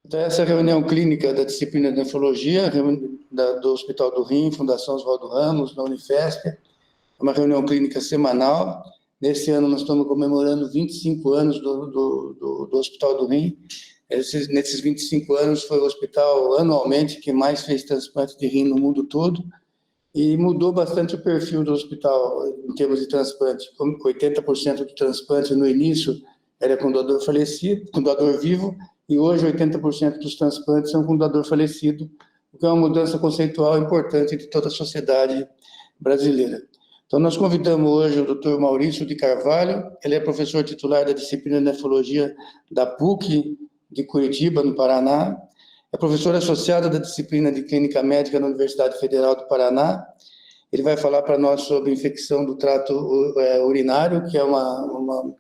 Então, essa reunião clínica da disciplina de nefrologia, do Hospital do Rim, Fundação Oswaldo Ramos, da Unifesp, é uma reunião clínica semanal. Nesse ano, nós estamos comemorando 25 anos do Hospital do Rim. Nesses 25 anos, foi o hospital, anualmente, que mais fez transplante de rim no mundo todo, e mudou bastante o perfil do hospital em termos de transplante. Como 80% do transplante no início era com doador falecido, com doador vivo, e hoje 80% dos transplantes são com doador falecido, o que é uma mudança conceitual importante de toda a sociedade brasileira. Então, nós convidamos hoje o Dr. Maurício de Carvalho, ele é professor titular da disciplina de nefrologia da PUC de Curitiba, no Paraná, é professor associado da disciplina de clínica médica na Universidade Federal do Paraná. Ele vai falar para nós sobre infecção do trato urinário, que é uma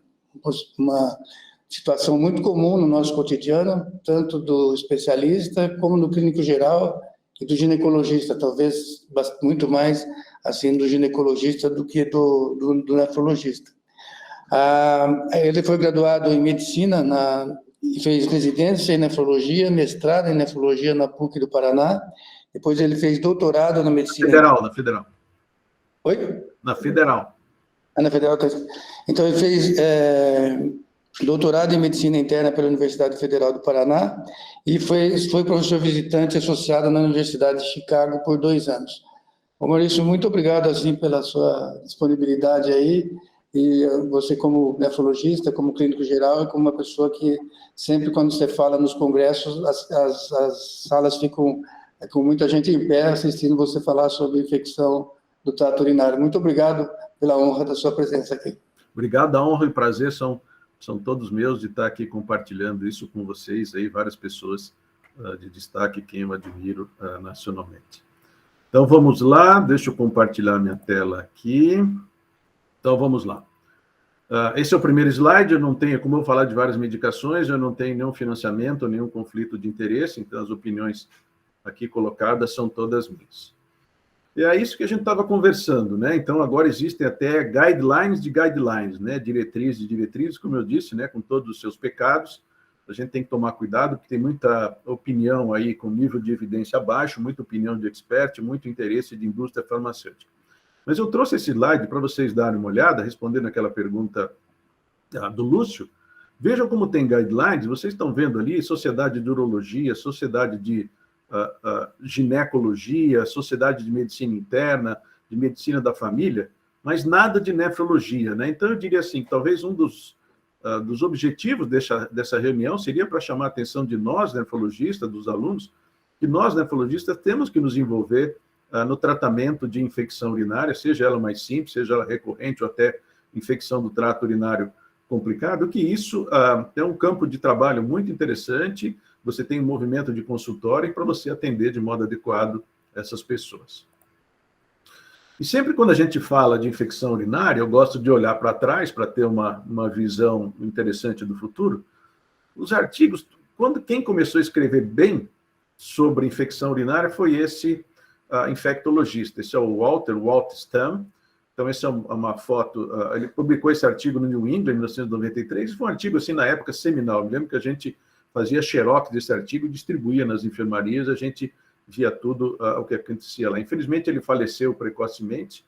situação muito comum no nosso cotidiano, tanto do especialista como no clínico geral e do ginecologista, talvez muito mais assim do ginecologista do que do nefrologista. Ele foi graduado em medicina e fez residência em nefrologia, mestrado em nefrologia na PUC do Paraná. Depois ele fez doutorado na medicina... Na Federal. Oi? Na Federal. Na Federal. Então ele fez doutorado em medicina interna pela Universidade Federal do Paraná e foi professor visitante associado na Universidade de Chicago por 2 anos. Ô Maurício, muito obrigado assim pela sua disponibilidade aí, e você como nefrologista, como clínico geral e como uma pessoa que sempre quando você fala nos congressos, as salas ficam com muita gente em pé assistindo você falar sobre infecção do trato urinário. Muito obrigado pela honra da sua presença aqui. Obrigado, a honra e o prazer são todos meus de estar aqui compartilhando isso com vocês, aí, várias pessoas de destaque, quem eu admiro nacionalmente. Então, vamos lá, deixa eu compartilhar minha tela aqui. Então, vamos lá. Esse é o primeiro slide, eu não tenho, como eu falar de várias medicações, eu não tenho nenhum financiamento, nenhum conflito de interesse, então as opiniões aqui colocadas são todas minhas. E é isso que a gente estava conversando, né? Então, agora existem até guidelines de guidelines, né? Diretrizes de diretrizes, como eu disse, né? Com todos os seus pecados. A gente tem que tomar cuidado, porque tem muita opinião aí com nível de evidência baixo, muita opinião de expert, muito interesse de indústria farmacêutica. Mas eu trouxe esse slide para vocês darem uma olhada, respondendo aquela pergunta do Lúcio. Vejam como tem guidelines, vocês estão vendo ali, Sociedade de Urologia, Sociedade de Ginecologia, Sociedade de Medicina Interna, de Medicina da Família, mas nada de nefrologia, né? Então, eu diria assim, talvez um dos objetivos dessa reunião seria para chamar a atenção de nós, nefrologistas, dos alunos, que nós, nefrologistas, temos que nos envolver no tratamento de infecção urinária, seja ela mais simples, seja ela recorrente ou até infecção do trato urinário complicado, que isso é um campo de trabalho muito interessante. Você tem um movimento de consultório para você atender de modo adequado essas pessoas. E sempre quando a gente fala de infecção urinária, eu gosto de olhar para trás para ter uma visão interessante do futuro. Os artigos, quem começou a escrever bem sobre infecção urinária foi esse infectologista, esse é o Walter Stamm. Então, essa é uma foto, ele publicou esse artigo no New England, em 1993, foi um artigo, assim, na época, seminal. Eu me lembro que a gente fazia xerox desse artigo, distribuía nas enfermarias, a gente via tudo o que acontecia lá. Infelizmente, ele faleceu precocemente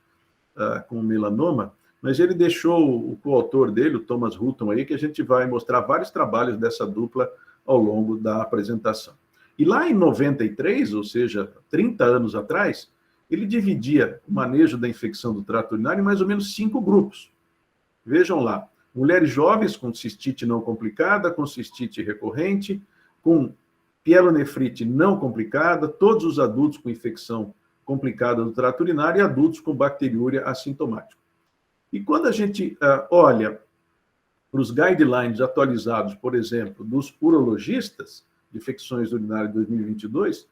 com melanoma, mas ele deixou o coautor dele, o Thomas Hutton, aí, que a gente vai mostrar vários trabalhos dessa dupla ao longo da apresentação. E lá em 93, ou seja, 30 anos atrás, ele dividia o manejo da infecção do trato urinário em mais ou menos 5 grupos. Vejam lá, mulheres jovens com cistite não complicada, com cistite recorrente, com pielonefrite não complicada, todos os adultos com infecção complicada do trato urinário e adultos com bacteriúria assintomática. E quando a gente olha para os guidelines atualizados, por exemplo, dos urologistas de infecções urinárias de 2022,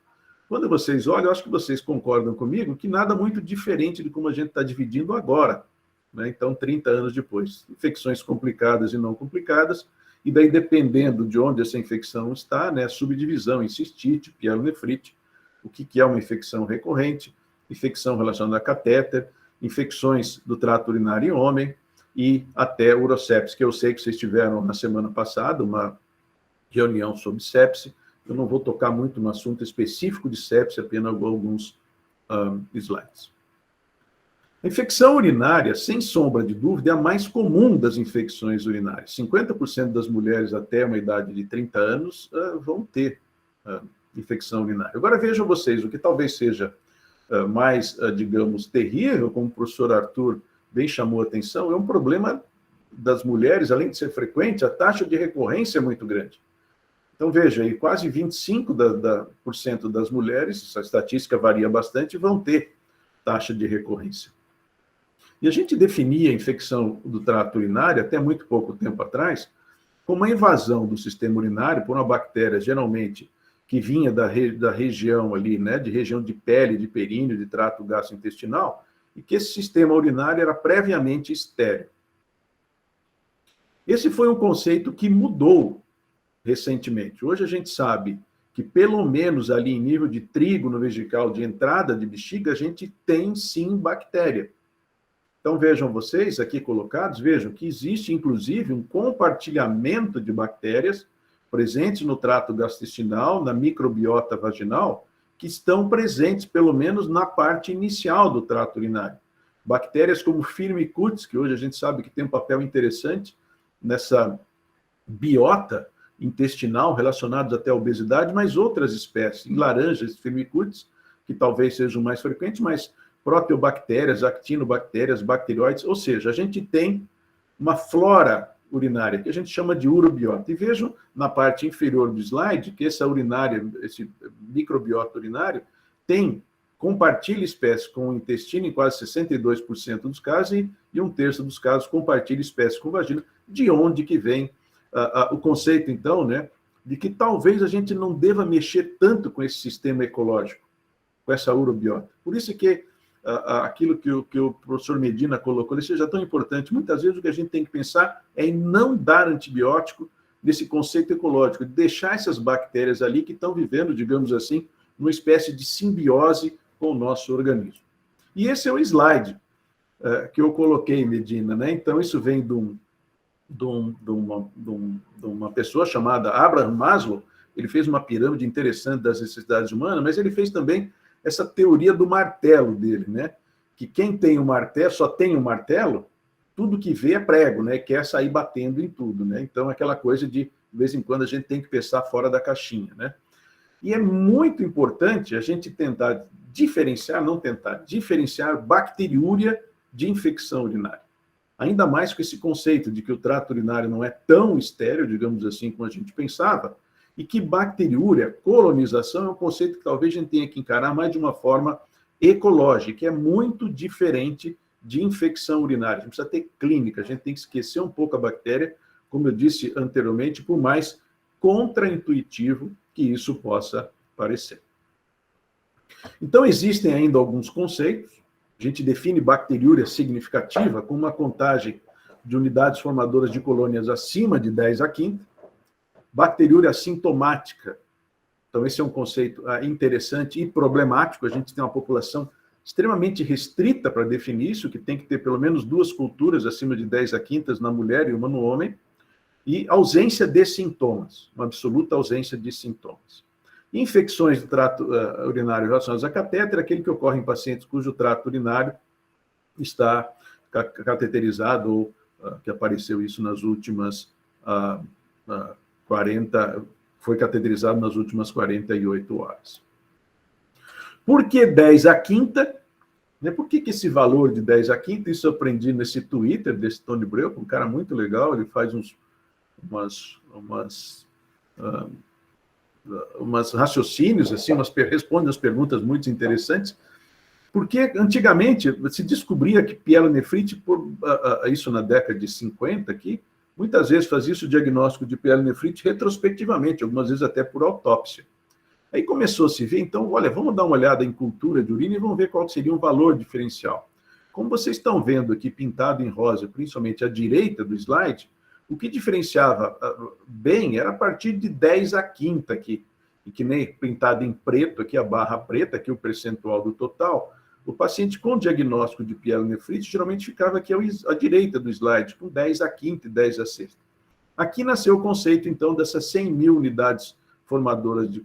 quando vocês olham, eu acho que vocês concordam comigo que nada muito diferente de como a gente está dividindo agora, né? Então, 30 anos depois, infecções complicadas e não complicadas, e daí, dependendo de onde essa infecção está, né, subdivisão em cistite, pielonefrite, o que é uma infecção recorrente, infecção relacionada a catéter, infecções do trato urinário em homem, e até urosepse, que eu sei que vocês tiveram na semana passada uma reunião sobre sepse, eu não vou tocar muito no assunto específico de sepsia, apenas alguns slides. A infecção urinária, sem sombra de dúvida, é a mais comum das infecções urinárias. 50% das mulheres até uma idade de 30 anos vão ter infecção urinária. Agora vejam vocês, o que talvez seja mais, digamos, terrível, como o professor Arthur bem chamou a atenção, é um problema das mulheres, além de ser frequente, a taxa de recorrência é muito grande. Então, veja, aí, quase 25% das mulheres, essa estatística varia bastante, vão ter taxa de recorrência. E a gente definia a infecção do trato urinário, até muito pouco tempo atrás, como uma invasão do sistema urinário por uma bactéria, geralmente, que vinha da região ali, né, de região de pele, de períneo, de trato gastrointestinal, e que esse sistema urinário era previamente estéril. Esse foi um conceito que mudou recentemente. Hoje a gente sabe que, pelo menos ali em nível de trígono vesical, de entrada de bexiga, a gente tem sim bactéria. Então vejam vocês, aqui colocados, vejam que existe inclusive um compartilhamento de bactérias presentes no trato gastrointestinal, na microbiota vaginal, que estão presentes, pelo menos, na parte inicial do trato urinário. Bactérias como Firmicutes, que hoje a gente sabe que tem um papel interessante nessa biota intestinal, relacionados até à obesidade, mas outras espécies, em laranjas, Firmicutes, que talvez sejam mais frequentes, mas proteobactérias, actinobactérias, bacterióides, ou seja, a gente tem uma flora urinária, que a gente chama de urobiota. E vejam na parte inferior do slide que essa urinária, esse microbiota urinário, compartilha espécies com o intestino em quase 62% dos casos e 1/3 dos casos compartilha espécies com vagina, de onde que vem o conceito, então, né, de que talvez a gente não deva mexer tanto com esse sistema ecológico, com essa urobiota. Por isso que aquilo que o professor Medina colocou, isso seja tão importante. Muitas vezes o que a gente tem que pensar é em não dar antibiótico nesse conceito ecológico, de deixar essas bactérias ali que estão vivendo, digamos assim, numa espécie de simbiose com o nosso organismo. E esse é o slide que eu coloquei, Medina, né? Então, isso vem de uma pessoa chamada Abraham Maslow. Ele fez uma pirâmide interessante das necessidades humanas, mas ele fez também essa teoria do martelo dele, né? Que quem tem o martelo, só tem o martelo, tudo que vê é prego, né? Quer sair batendo em tudo, né? Então, aquela coisa de vez em quando, a gente tem que pensar fora da caixinha, né? E é muito importante a gente tentar diferenciar bacteriúria de infecção urinária. Ainda mais com esse conceito de que o trato urinário não é tão estéril, digamos assim, como a gente pensava, e que bacteriúria, colonização, é um conceito que talvez a gente tenha que encarar mais de uma forma ecológica, que é muito diferente de infecção urinária. A gente precisa ter clínica, a gente tem que esquecer um pouco a bactéria, como eu disse anteriormente, por mais contraintuitivo que isso possa parecer. Então, existem ainda alguns conceitos. A gente define bacteriúria significativa como uma contagem de unidades formadoras de colônias acima de 10 à quinta. Bacteriúria assintomática. Então, esse é um conceito interessante e problemático. A gente tem uma população extremamente restrita para definir isso, que tem que ter pelo menos 2 culturas acima de 10 à quintas na mulher e uma no homem. E ausência de sintomas, uma absoluta ausência de sintomas. Infecções do trato urinário relacionadas a catéter, aquele que ocorre em pacientes cujo trato urinário está cateterizado ou que apareceu isso nas últimas foi cateterizado nas últimas 48 horas. Por que 10 à quinta? Por que esse valor de 10 à quinta? Isso eu aprendi nesse Twitter desse Tony Breuer, um cara muito legal, ele faz umas raciocínios, assim, responde umas perguntas muito interessantes, porque antigamente se descobria que pielonefrite, isso na década de 50 aqui, muitas vezes fazia isso o diagnóstico de pielonefrite retrospectivamente, algumas vezes até por autópsia. Aí começou a se ver, então, olha, vamos dar uma olhada em cultura de urina e vamos ver qual seria um valor diferencial. Como vocês estão vendo aqui pintado em rosa, principalmente à direita do slide, o que diferenciava bem era a partir de 10 à quinta aqui, e que nem pintado em preto aqui, a barra preta, aqui o percentual do total, o paciente com diagnóstico de pielonefrite geralmente ficava aqui à direita do slide, com 10 à quinta e 10 à sexta. Aqui nasceu o conceito, então, dessas 100 mil unidades formadoras de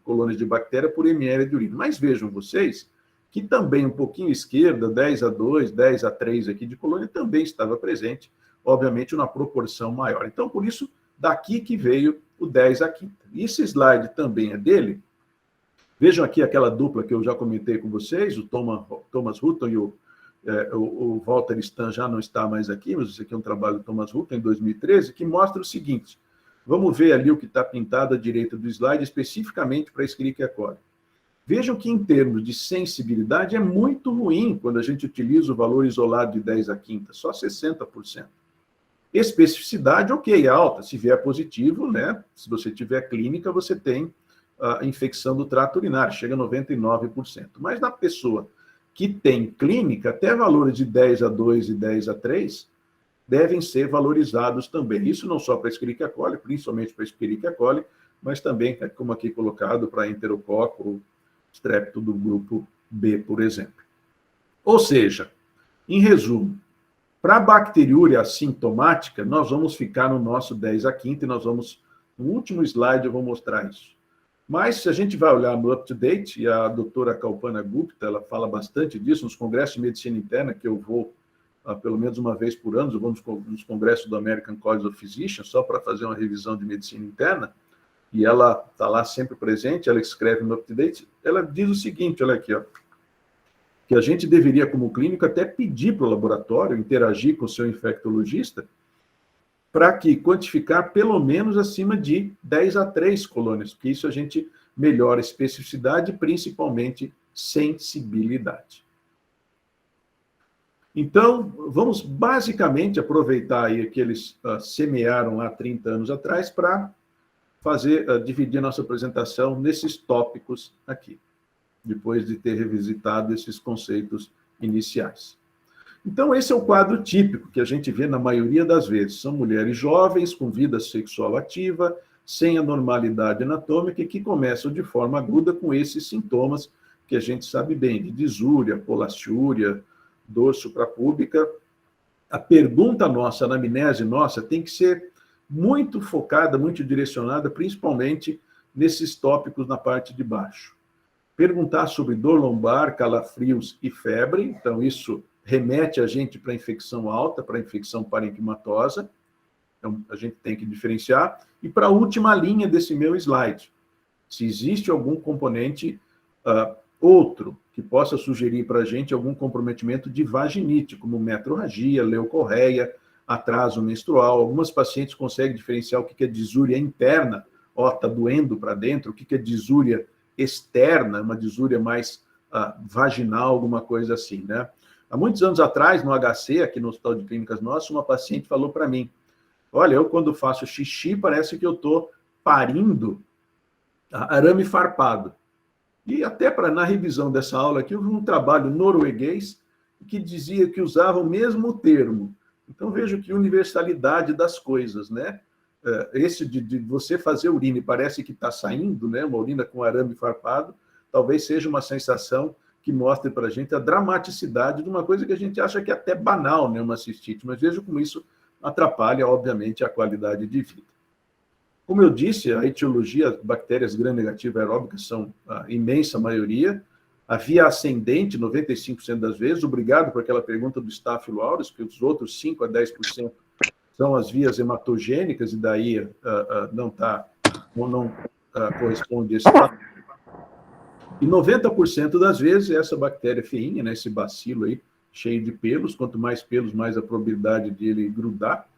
colônias de bactéria por ml de urina. Mas vejam vocês que também um pouquinho esquerda, 10:2, 10:3 aqui de colônia, também estava presente, obviamente, uma proporção maior. Então, por isso, daqui que veio o 10/5. E esse slide também é dele. Vejam aqui aquela dupla que eu já comentei com vocês, o Thomas Hutton e o Walter Stan já não está mais aqui, mas esse aqui é um trabalho do Thomas Hutton, em 2013, que mostra o seguinte. Vamos ver ali o que está pintado à direita do slide, especificamente para a Escherichia coli. Vejam que, em termos de sensibilidade, é muito ruim quando a gente utiliza o valor isolado de 10/5, só 60%. Especificidade, ok, alta. Se vier positivo, né? Se você tiver clínica, você tem a infecção do trato urinário, chega a 99%. Mas na pessoa que tem clínica, até valores de 10/2 e 10/3 devem ser valorizados também. Isso não só para a Escherichia coli, principalmente para a Escherichia coli, mas também, como aqui colocado, para enterococo ou estrepto do grupo B, por exemplo. Ou seja, em resumo, para a bacteriúria assintomática, nós vamos ficar no nosso 10/5 e nós vamos, no último slide eu vou mostrar isso. Mas se a gente vai olhar no UpToDate, e a doutora Kalpana Gupta, ela fala bastante disso nos congressos de medicina interna, que eu vou pelo menos uma vez por ano, eu vou nos congressos do American College of Physicians, só para fazer uma revisão de medicina interna, e ela está lá sempre presente, ela escreve no UpToDate, ela diz o seguinte, olha aqui, ó, que a gente deveria, como clínico, até pedir para o laboratório interagir com o seu infectologista para que quantificar pelo menos acima de 10/3 colônias, porque isso a gente melhora a especificidade e principalmente sensibilidade. Então, vamos basicamente aproveitar aí que eles semearam há 30 anos atrás para dividir nossa apresentação nesses tópicos aqui, depois de ter revisitado esses conceitos iniciais. Então, esse é o quadro típico que a gente vê na maioria das vezes. São mulheres jovens, com vida sexual ativa, sem anormalidade anatômica e que começam de forma aguda com esses sintomas que a gente sabe bem, de disúria, polaciúria, dor suprapúbica. A pergunta nossa, a anamnese nossa, tem que ser muito focada, muito direcionada, principalmente nesses tópicos na parte de baixo. Perguntar sobre dor lombar, calafrios e febre, então isso remete a gente para a infecção alta, para a infecção parenquimatosa, então a gente tem que diferenciar. E para a última linha desse meu slide, se existe algum componente outro que possa sugerir para a gente algum comprometimento de vaginite, como metrorragia, leucorreia, atraso menstrual. Algumas pacientes conseguem diferenciar o que é disúria interna, está doendo para dentro, o que é disúria externa, uma disúria mais vaginal, alguma coisa assim, né? Há muitos anos atrás, no HC, aqui no Hospital de Clínicas nosso, uma paciente falou para mim, olha, eu quando faço xixi, parece que eu estou parindo arame farpado. E até na revisão dessa aula aqui, houve um trabalho norueguês que dizia que usava o mesmo termo. Então, vejo que universalidade das coisas, né? Esse de você fazer urina e parece que está saindo, né? Uma urina com arame farpado, talvez seja uma sensação que mostre para a gente a dramaticidade de uma coisa que a gente acha que é até banal, né? Uma cistite, mas veja como isso atrapalha, obviamente, a qualidade de vida. Como eu disse, a etiologia, as bactérias gram-negativas aeróbicas são a imensa maioria, a via ascendente, 95% das vezes, obrigado por aquela pergunta do Staphylo aureus, que os outros 5 a 10% são as vias hematogênicas, e daí não corresponde a esse fato. E 90% das vezes, essa bactéria feinha, né, esse bacilo aí, cheio de pelos, quanto mais pelos, mais a probabilidade de ele grudar,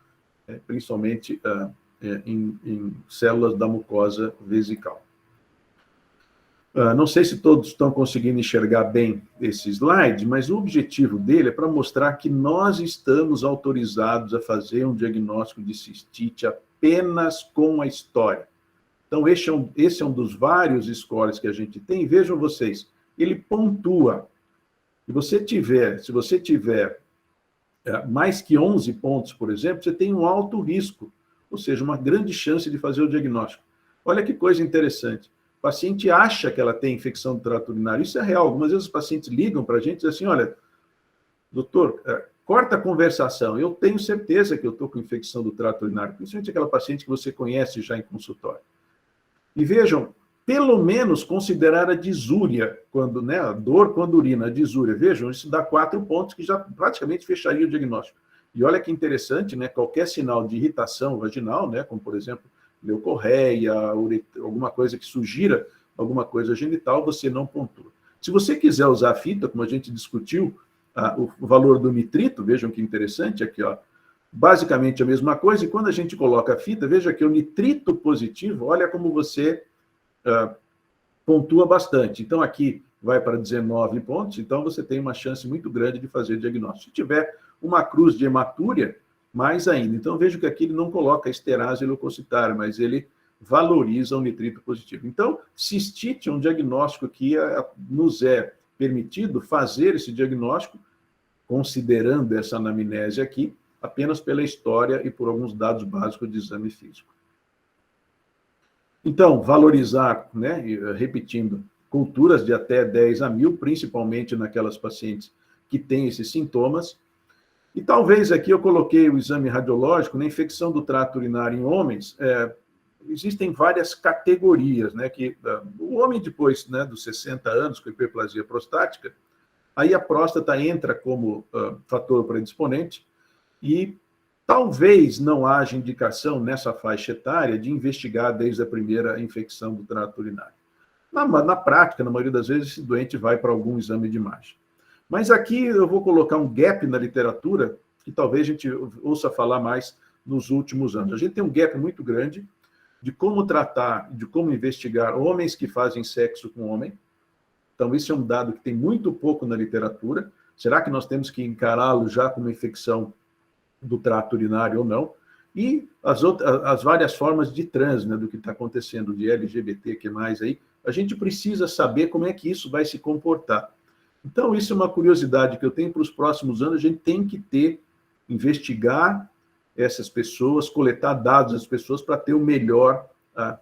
principalmente em células da mucosa vesical. Não sei se todos estão conseguindo enxergar bem esse slide, mas o objetivo dele é para mostrar que nós estamos autorizados a fazer um diagnóstico de cistite apenas com a história. Então, esse é um dos vários scores que a gente tem. Vejam vocês, ele pontua. Se você tiver mais que 11 pontos, por exemplo, você tem um alto risco, ou seja, uma grande chance de fazer o diagnóstico. Olha que coisa interessante. O paciente acha que ela tem infecção do trato urinário. Isso é real. Algumas vezes os pacientes ligam para a gente e dizem assim, olha, doutor, corta a conversação. Eu tenho certeza que eu estou com infecção do trato urinário. Principalmente aquela paciente que você conhece já em consultório. E vejam, pelo menos considerar a disúria, quando, né, a dor quando urina, a disúria. Vejam, isso dá 4 pontos que já praticamente fecharia o diagnóstico. E olha que interessante, né, qualquer sinal de irritação vaginal, né, como, por exemplo, leucorreia, alguma coisa que sugira alguma coisa genital, você não pontua. Se você quiser usar a fita, como a gente discutiu, o valor do nitrito, vejam que interessante aqui, ó, basicamente a mesma coisa, e quando a gente coloca a fita, veja que o nitrito positivo, olha como você pontua bastante. Então, aqui vai para 19 pontos, então você tem uma chance muito grande de fazer diagnóstico. Se tiver uma cruz de hematúria, mais ainda. Então, vejo que aqui ele não coloca esterase leucocitária, mas ele valoriza o nitrito positivo. Então, cistite é um diagnóstico que nos é permitido fazer esse diagnóstico, considerando essa anamnese aqui, apenas pela história e por alguns dados básicos de exame físico. Então, valorizar, né, repetindo, culturas de até 10 a 1000, principalmente naquelas pacientes que têm esses sintomas. E talvez aqui eu coloquei o exame radiológico na infecção do trato urinário em homens. Existem várias categorias, né, que o homem depois, né, dos 60 anos com hiperplasia prostática, aí a próstata entra como fator predisponente e talvez não haja indicação nessa faixa etária de investigar desde a primeira infecção do trato urinário. Na prática, na maioria das vezes, esse doente vai para algum exame de imagem. Mas aqui eu vou colocar um gap na literatura que talvez a gente ouça falar mais nos últimos anos. A gente tem um gap muito grande de como tratar, de como investigar homens que fazem sexo com homem. Então, esse é um dado que tem muito pouco na literatura. Será que nós temos que encará-lo já como infecção do trato urinário ou não? E as várias formas de trans, né, do que está acontecendo, de LGBT, que mais aí, a gente precisa saber como é que isso vai se comportar. Então, isso é uma curiosidade que eu tenho para os próximos anos. A gente tem que investigar essas pessoas, coletar dados das pessoas para ter o melhor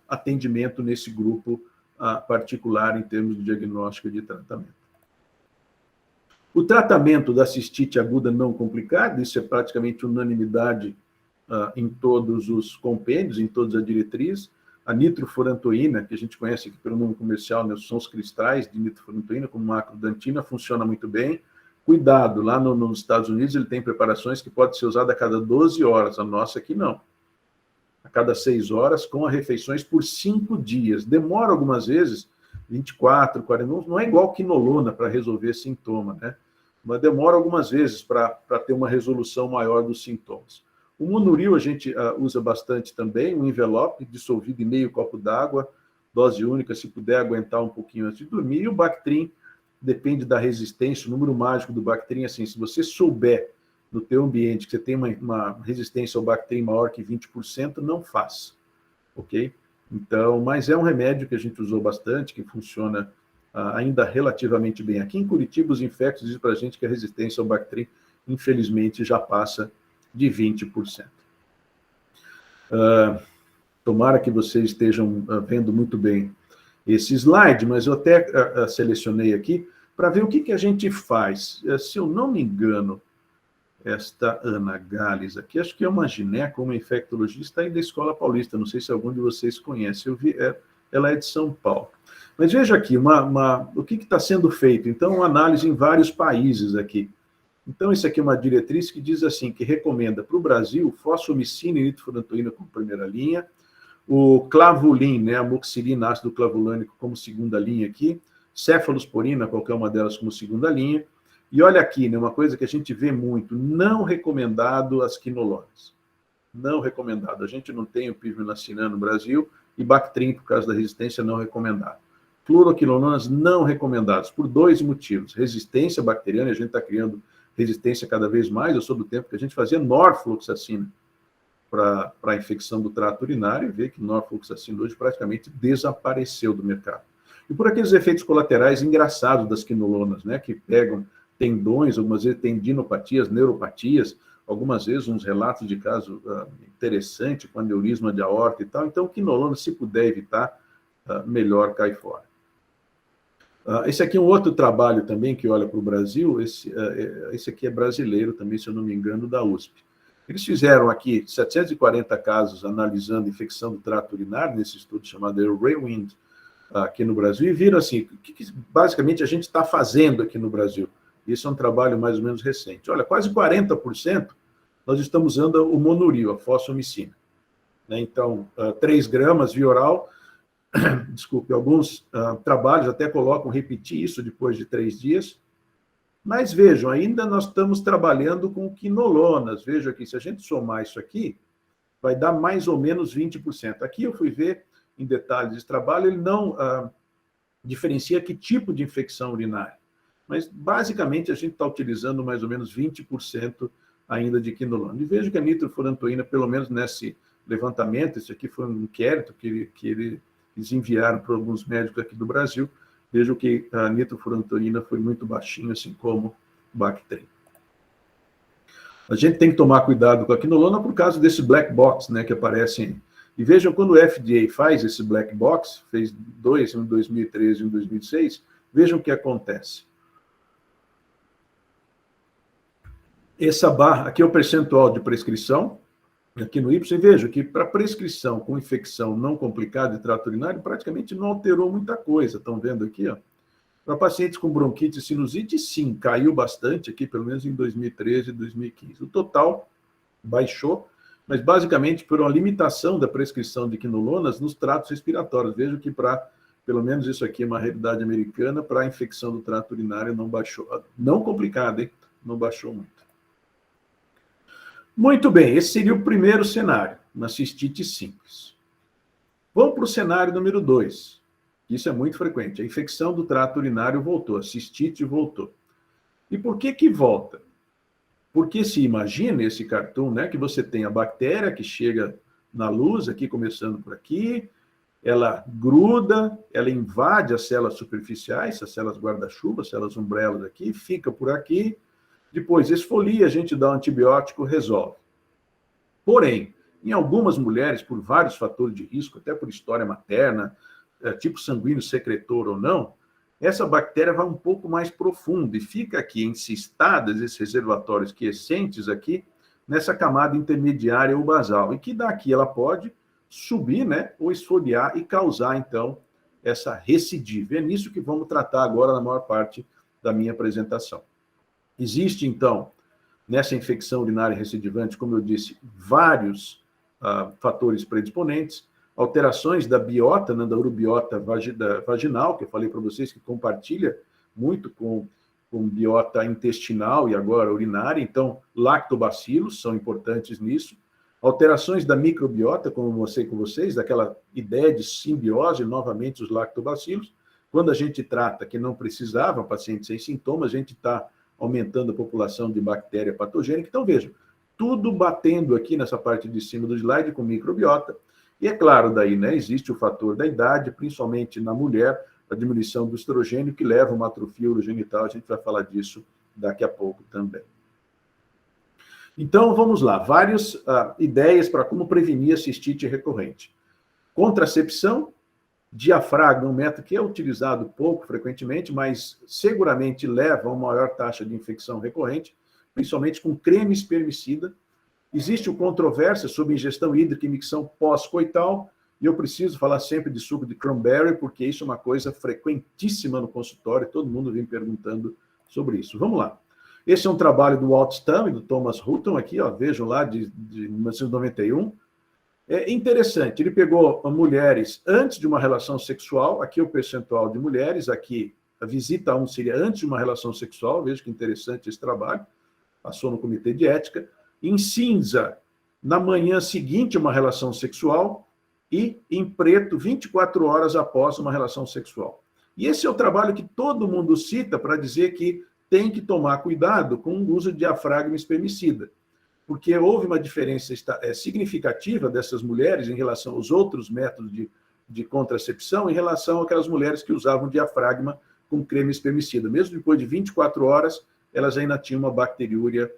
atendimento nesse grupo particular em termos de diagnóstico e de tratamento. O tratamento da cistite aguda não complicada, isso é praticamente unanimidade em todos os compêndios, em todas as diretrizes. A nitrofurantoína, que a gente conhece aqui pelo nome comercial, né, são os cristais de nitrofurantoína, como macrodantina, funciona muito bem. Cuidado, lá nos Estados Unidos ele tem preparações que pode ser usada a cada 12 horas, a nossa aqui não. A cada 6 horas, com refeições por 5 dias. Demora algumas vezes, 24, 40 minutos, não é igual quinolona para resolver sintoma, né? Mas demora algumas vezes para ter uma resolução maior dos sintomas. O Monuril a gente usa bastante também, um envelope dissolvido em meio copo d'água, dose única, se puder aguentar um pouquinho antes de dormir. E o Bactrim, depende da resistência, o número mágico do Bactrim, assim, se você souber no teu ambiente que você tem uma resistência ao Bactrim maior que 20%, não faça, ok? Então, mas é um remédio que a gente usou bastante, que funciona ainda relativamente bem. Aqui em Curitiba, os infectos dizem para a gente que a resistência ao Bactrim, infelizmente, já passa de 20%. Tomara que vocês estejam vendo muito bem esse slide, mas eu até selecionei aqui para ver o que a gente faz. Se eu não me engano, esta Ana Gales aqui, acho que é uma gineco, uma infectologista aí da Escola Paulista, não sei se algum de vocês conhece, eu vi, ela é de São Paulo. Mas veja aqui, o que está sendo feito? Então, uma análise em vários países aqui. Então, isso aqui é uma diretriz que diz assim, que recomenda para o Brasil fosfomicina e nitrofurantoína como primeira linha, o clavulin, né, amoxicilina, ácido clavulânico como segunda linha aqui, cefalosporina, qualquer uma delas como segunda linha, e olha aqui, né, uma coisa que a gente vê muito, não recomendado as quinolonas. Não recomendado. A gente não tem o pivmenacinam no Brasil e Bactrim, por causa da resistência, não recomendado. Fluoroquinolonas não recomendados, por 2 motivos. Resistência bacteriana, a gente está criando resistência cada vez mais. Eu sou do tempo que a gente fazia norfloxacina para a infecção do trato urinário, e vê que norfloxacina hoje praticamente desapareceu do mercado. E por aqueles efeitos colaterais engraçados das quinolonas, né, que pegam tendões, algumas vezes tendinopatias, neuropatias, algumas vezes uns relatos de caso interessante com aneurisma de aorta e tal. Então, quinolona, se puder evitar, melhor cai fora. Esse aqui é um outro trabalho também que olha para o Brasil, esse aqui é brasileiro também, se eu não me engano, da USP. Eles fizeram aqui 740 casos analisando infecção do trato urinário, nesse estudo chamado Railwind, aqui no Brasil, e viram assim, o que basicamente a gente está fazendo aqui no Brasil. Isso é um trabalho mais ou menos recente. Olha, quase 40% nós estamos usando o monuril, a fosfomicina. Então, 3 gramas via oral, desculpe, alguns trabalhos até colocam repetir isso depois de 3 dias, mas vejam, ainda nós estamos trabalhando com quinolonas. Veja aqui, se a gente somar isso aqui, vai dar mais ou menos 20%. Aqui eu fui ver em detalhes esse trabalho, ele não diferencia que tipo de infecção urinária, mas basicamente a gente está utilizando mais ou menos 20% ainda de quinolona. E vejo que a nitrofurantoína, pelo menos nesse levantamento, esse aqui foi um inquérito que eles enviaram para alguns médicos aqui do Brasil, vejo que a nitrofurantoína foi muito baixinha, assim como o Bactrim. A gente tem que tomar cuidado com a quinolona por causa desse black box, né, que aparecem. E vejam, quando o FDA faz esse black box, fez 2, um em 2013 e um em 2006, vejam o que acontece. Essa barra, aqui é o percentual de prescrição, aqui no Y, e vejo que para prescrição com infecção não complicada de trato urinário, praticamente não alterou muita coisa. Estão vendo aqui, ó? Para pacientes com bronquite e sinusite, sim, caiu bastante aqui, pelo menos em 2013 e 2015. O total baixou, mas basicamente por uma limitação da prescrição de quinolonas nos tratos respiratórios. Vejo que para, pelo menos isso aqui é uma realidade americana, para a infecção do trato urinário não baixou. Não complicada, hein? Não baixou muito. Muito bem, esse seria o primeiro cenário, uma cistite simples. Vamos para o cenário número 2. Isso é muito frequente. A infecção do trato urinário voltou, a cistite voltou. E por que volta? Porque se imagina esse cartoon, né, que você tem a bactéria que chega na luz, aqui começando por aqui, ela gruda, ela invade as células superficiais, as células guarda-chuva, as células umbrelas aqui, fica por aqui, depois esfolia, a gente dá um antibiótico, resolve. Porém, em algumas mulheres, por vários fatores de risco, até por história materna, tipo sanguíneo secretor ou não, essa bactéria vai um pouco mais profundo e fica aqui encistadas, esses reservatórios quiescentes aqui, nessa camada intermediária ou basal, e que daqui ela pode subir, né, ou esfoliar e causar, então, essa recidiva. É nisso que vamos tratar agora na maior parte da minha apresentação. Existe, então, nessa infecção urinária recidivante, como eu disse, vários fatores predisponentes, alterações da biota, né, da urobiota vaginal, que eu falei para vocês que compartilha muito com biota intestinal e agora urinária, então lactobacilos são importantes nisso. Alterações da microbiota, como eu mostrei com vocês, daquela ideia de simbiose, novamente os lactobacilos. Quando a gente trata que não precisava, paciente sem sintomas, a gente está aumentando a população de bactéria patogênica. Então, vejam, tudo batendo aqui nessa parte de cima do slide com microbiota. E é claro, daí, né, existe o fator da idade, principalmente na mulher, a diminuição do estrogênio, que leva a uma atrofia urogenital. A gente vai falar disso daqui a pouco também. Então, vamos lá. Várias ideias para como prevenir a cistite recorrente. Contracepção, diafragma, um método que é utilizado pouco frequentemente, mas seguramente leva a uma maior taxa de infecção recorrente, principalmente com creme espermicida. Existe controvérsia sobre ingestão hídrica e micção pós-coital, e eu preciso falar sempre de suco de cranberry, porque isso é uma coisa frequentíssima no consultório, todo mundo vem perguntando sobre isso. Vamos lá. Esse é um trabalho do Walt Stam e do Thomas Hutton, aqui, ó, vejam lá, de 1991. É interessante, ele pegou mulheres antes de uma relação sexual, aqui é o percentual de mulheres, aqui a visita 1 seria antes de uma relação sexual, veja que interessante esse trabalho, passou no comitê de ética. Em cinza, na manhã seguinte a uma relação sexual, e em preto, 24 horas após uma relação sexual. E esse é o trabalho que todo mundo cita para dizer que tem que tomar cuidado com o uso de diafragma espermicida, porque houve uma diferença significativa dessas mulheres em relação aos outros métodos de contracepção, em relação àquelas mulheres que usavam diafragma com creme espermicida. Mesmo depois de 24 horas, elas ainda tinham uma bacteriúria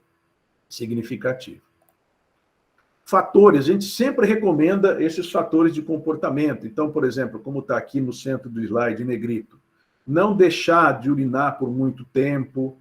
significativa. Fatores, a gente sempre recomenda esses fatores de comportamento. Então, por exemplo, como está aqui no centro do slide, em negrito, não deixar de urinar por muito tempo,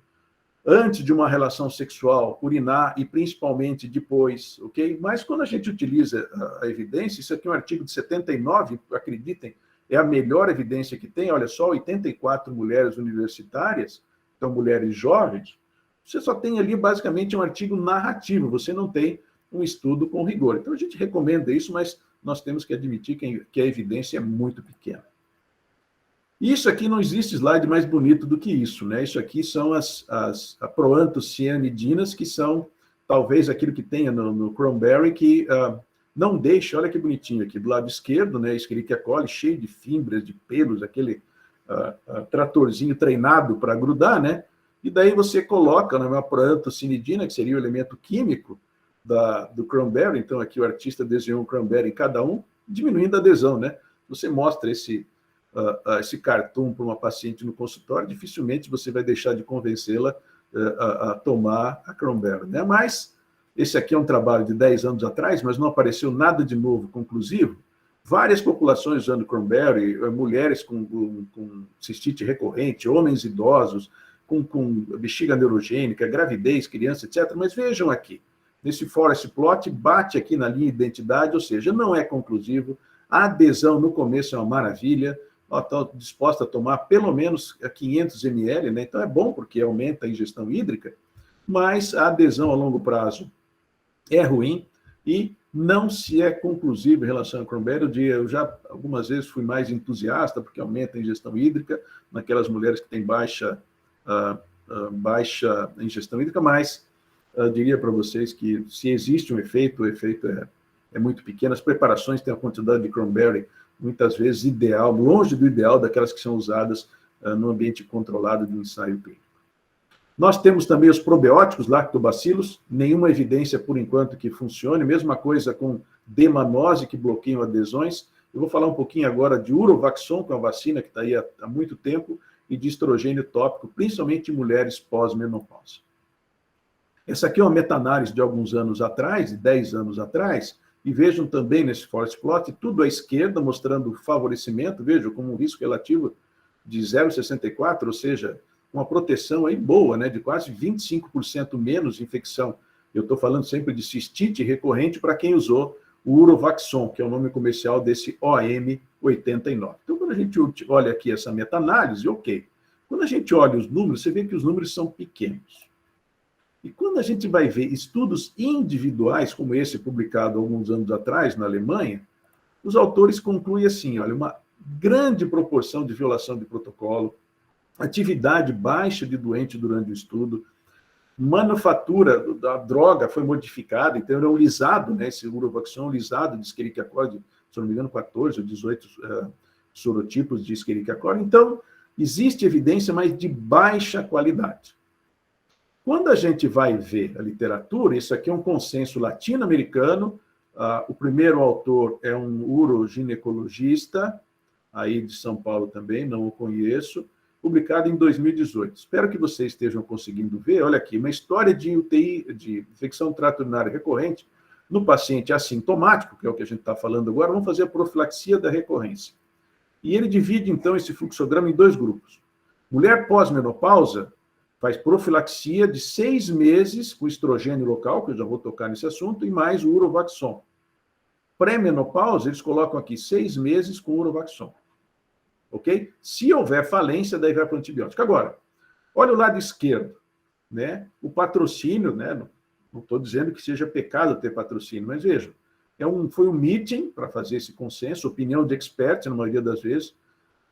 antes de uma relação sexual, urinar e principalmente depois, ok? Mas quando a gente utiliza a evidência, isso aqui é um artigo de 79, acreditem, é a melhor evidência que tem, olha só, 84 mulheres universitárias, então mulheres jovens, você só tem ali basicamente um artigo narrativo, você não tem um estudo com rigor. Então a gente recomenda isso, mas nós temos que admitir que a evidência é muito pequena. Isso aqui não existe slide mais bonito do que isso, né? Isso aqui são as proantocianidinas, que são talvez aquilo que tenha no cranberry, que não deixa, olha que bonitinho aqui, do lado esquerdo, né? Escherichia coli, cheio de fibras, de pelos, aquele tratorzinho treinado para grudar, né? E daí você coloca uma proantocianidina, que seria o elemento químico do cranberry, então aqui o artista desenhou um cranberry em cada um, diminuindo a adesão, né? Você mostra esse cartoon para uma paciente no consultório, dificilmente você vai deixar de convencê-la a tomar a cranberry, né? Mas esse aqui é um trabalho de 10 anos atrás, mas não apareceu nada de novo conclusivo. Várias populações usando cranberry, mulheres com cistite recorrente, homens idosos, com bexiga neurogênica, gravidez, criança, etc. Mas vejam aqui, nesse forest plot, bate aqui na linha de identidade, ou seja, não é conclusivo. A adesão no começo é uma maravilha, estou disposta a tomar pelo menos 500 ml, né? Então é bom porque aumenta a ingestão hídrica, mas a adesão a longo prazo é ruim e não se é conclusivo em relação ao cranberry. Eu já algumas vezes fui mais entusiasta porque aumenta a ingestão hídrica naquelas mulheres que têm baixa ingestão hídrica, mas diria para vocês que se existe um efeito, o efeito é muito pequeno. As preparações têm a quantidade de cranberry muitas vezes ideal, longe do ideal daquelas que são usadas no ambiente controlado de um ensaio clínico. Nós temos também os probióticos, lactobacilos, nenhuma evidência por enquanto que funcione, mesma coisa com demanose, que bloqueiam adesões. Eu vou falar um pouquinho agora de Urovaxon, que é uma vacina que está aí há muito tempo, e de estrogênio tópico, principalmente em mulheres pós-menopausa. Essa aqui é uma meta-análise de alguns anos atrás, de 10 anos atrás, e vejam também nesse forest plot, tudo à esquerda, mostrando favorecimento, vejam, como um risco relativo de 0,64, ou seja, uma proteção aí boa, né, de quase 25% menos infecção. Eu estou falando sempre de cistite recorrente para quem usou o Urovaxon, que é o nome comercial desse OM89. Então, quando a gente olha aqui essa meta-análise, ok. Quando a gente olha os números, você vê que os números são pequenos. E quando a gente vai ver estudos individuais, como esse publicado alguns anos atrás na Alemanha, os autores concluem assim, olha, uma grande proporção de violação de protocolo, atividade baixa de doente durante o estudo, manufatura da droga foi modificada, então era um lisado, né, esse Urovaxon, lisado de Escherichia coli, se não me engano, 14 ou 18 sorotipos de Escherichia coli. Então, existe evidência, mas de baixa qualidade. Quando a gente vai ver a literatura, isso aqui é um consenso latino-americano, o primeiro autor é um uroginecologista, aí de São Paulo também, não o conheço, publicado em 2018. Espero que vocês estejam conseguindo ver. Olha aqui, uma história de UTI, de infecção trato urinário recorrente, no paciente assintomático, que é o que a gente está falando agora. Vamos fazer a profilaxia da recorrência. E ele divide, então, esse fluxograma em 2 grupos. Mulher pós-menopausa faz profilaxia de 6 meses com estrogênio local, que eu já vou tocar nesse assunto, e mais o Urovaxon. Pré-menopausa, eles colocam aqui 6 meses com Urovaxon. Ok? Se houver falência, daí vai para o antibiótico. Agora, olha o lado esquerdo, né? O patrocínio, né? Não estou dizendo que seja pecado ter patrocínio, mas vejam, foi um meeting para fazer esse consenso, opinião de experts, na maioria das vezes,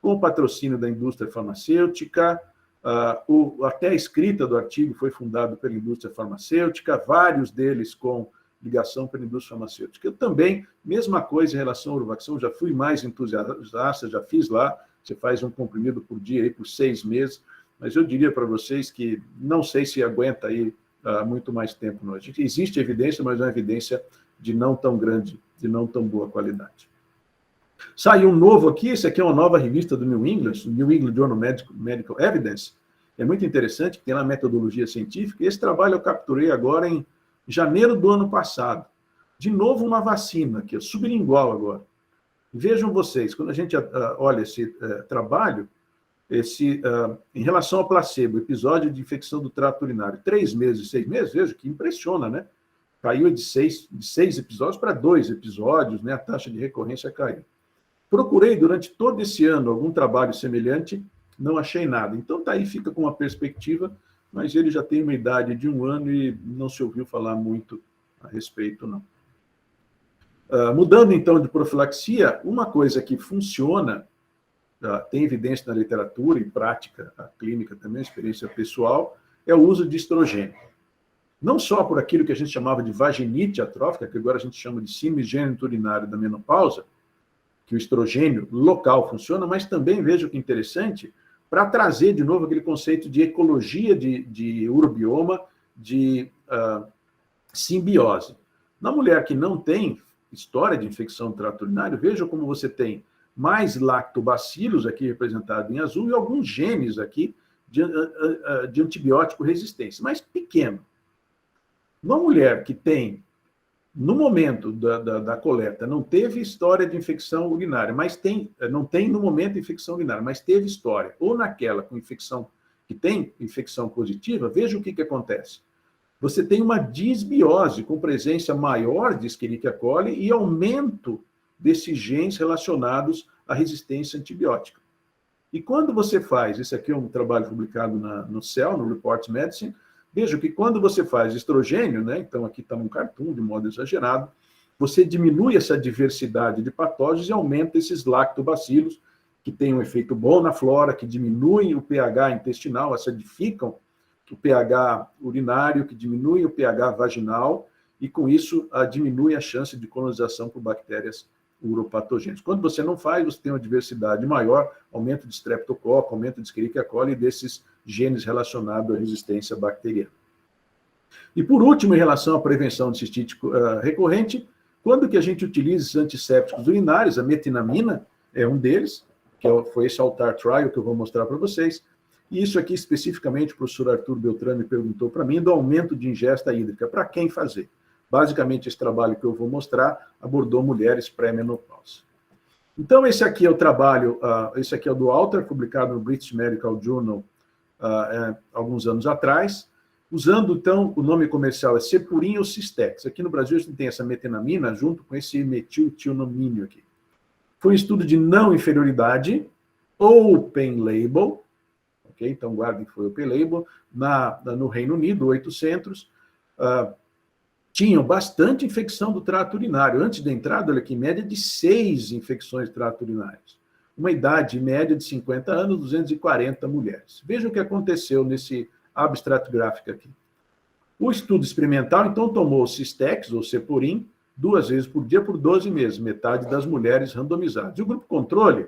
com o patrocínio da indústria farmacêutica, até a escrita do artigo foi fundado pela indústria farmacêutica, vários deles com ligação pela indústria farmacêutica. Eu também, mesma coisa em relação ao Urovaxon, já fui mais entusiasta, já fiz lá, você faz um comprimido por dia aí por 6 meses, mas eu diria para vocês que não sei se aguenta aí muito mais tempo. Não. Existe evidência, mas é uma evidência de não tão grande, de não tão boa qualidade. Saiu um novo aqui, esse aqui é uma nova revista do New England Journal Medical Evidence, é muito interessante, que tem lá metodologia científica, e esse trabalho eu capturei agora em janeiro do ano passado. De novo, uma vacina, que é sublingual agora. Vejam vocês, quando a gente olha esse trabalho, em relação ao placebo, episódio de infecção do trato urinário, 3 meses, 6 meses, veja que impressiona, né? Caiu de 6 episódios para 2 episódios, né? A taxa de recorrência caiu. Procurei durante todo esse ano algum trabalho semelhante, não achei nada. Então, tá aí, fica com uma perspectiva, mas ele já tem uma idade de 1 ano e não se ouviu falar muito a respeito, não. Mudando, então, de profilaxia, uma coisa que funciona, tem evidência na literatura e prática clínica também, experiência pessoal, é o uso de estrogênio. Não só por aquilo que a gente chamava de vaginite atrófica, que agora a gente chama de síndrome gênito-urinário da menopausa, que o estrogênio local funciona, mas também, veja que interessante, para trazer de novo aquele conceito de ecologia de urobioma, de simbiose. Na mulher que não tem história de infecção do trato urinário, veja como você tem mais lactobacilos, aqui representado em azul, e alguns genes aqui de antibiótico resistência, mas pequeno. Uma mulher que tem, no momento da coleta, não teve história de infecção urinária, mas não tem no momento de infecção urinária, mas teve história, ou naquela com infecção, que tem infecção positiva, veja o que acontece. Você tem uma disbiose com presença maior de Escherichia coli e aumento desses genes relacionados à resistência antibiótica. E quando você faz, esse aqui é um trabalho publicado no Cell, no Reports Medicine, veja que quando você faz estrogênio, né, então aqui está um cartoon de modo exagerado, você diminui essa diversidade de patógenos e aumenta esses lactobacilos, que têm um efeito bom na flora, que diminuem o pH intestinal, acidificam o pH urinário, que diminui o pH vaginal, e com isso diminui a chance de colonização por bactérias uropatogênicas. Quando você não faz, você tem uma diversidade maior, aumento de streptococcus, aumento de Escherichia coli e desses genes relacionados à resistência bacteriana. E por último, em relação à prevenção de cistite recorrente, quando que a gente utiliza esses antissépticos urinários, a metinamina é um deles, que foi esse ALTAR Trial que eu vou mostrar para vocês. E isso aqui, especificamente, o professor Arthur Beltrame perguntou para mim, do aumento de ingesta hídrica. Para quem fazer? Basicamente, esse trabalho que eu vou mostrar abordou mulheres pré-menopausa. Então, esse aqui é o trabalho, esse aqui é o do Alter, publicado no British Medical Journal alguns anos atrás, usando, então, o nome comercial é Cepurin ou Cistex. Aqui no Brasil, a gente tem essa metenamina junto com esse metiltilnomínio aqui. Foi um estudo de não inferioridade, open label, ok? Então, guardem que foi open label, no Reino Unido, 8 centros, tinham bastante infecção do trato urinário. Antes da entrada, olha aqui, média de 6 infecções de trato urinários. Uma idade média de 50 anos, 240 mulheres. Veja o que aconteceu nesse abstrato gráfico aqui. O estudo experimental, então, tomou o Cistex, ou Cepurin, 2 vezes por dia por 12 meses, metade das mulheres randomizadas. E o grupo controle,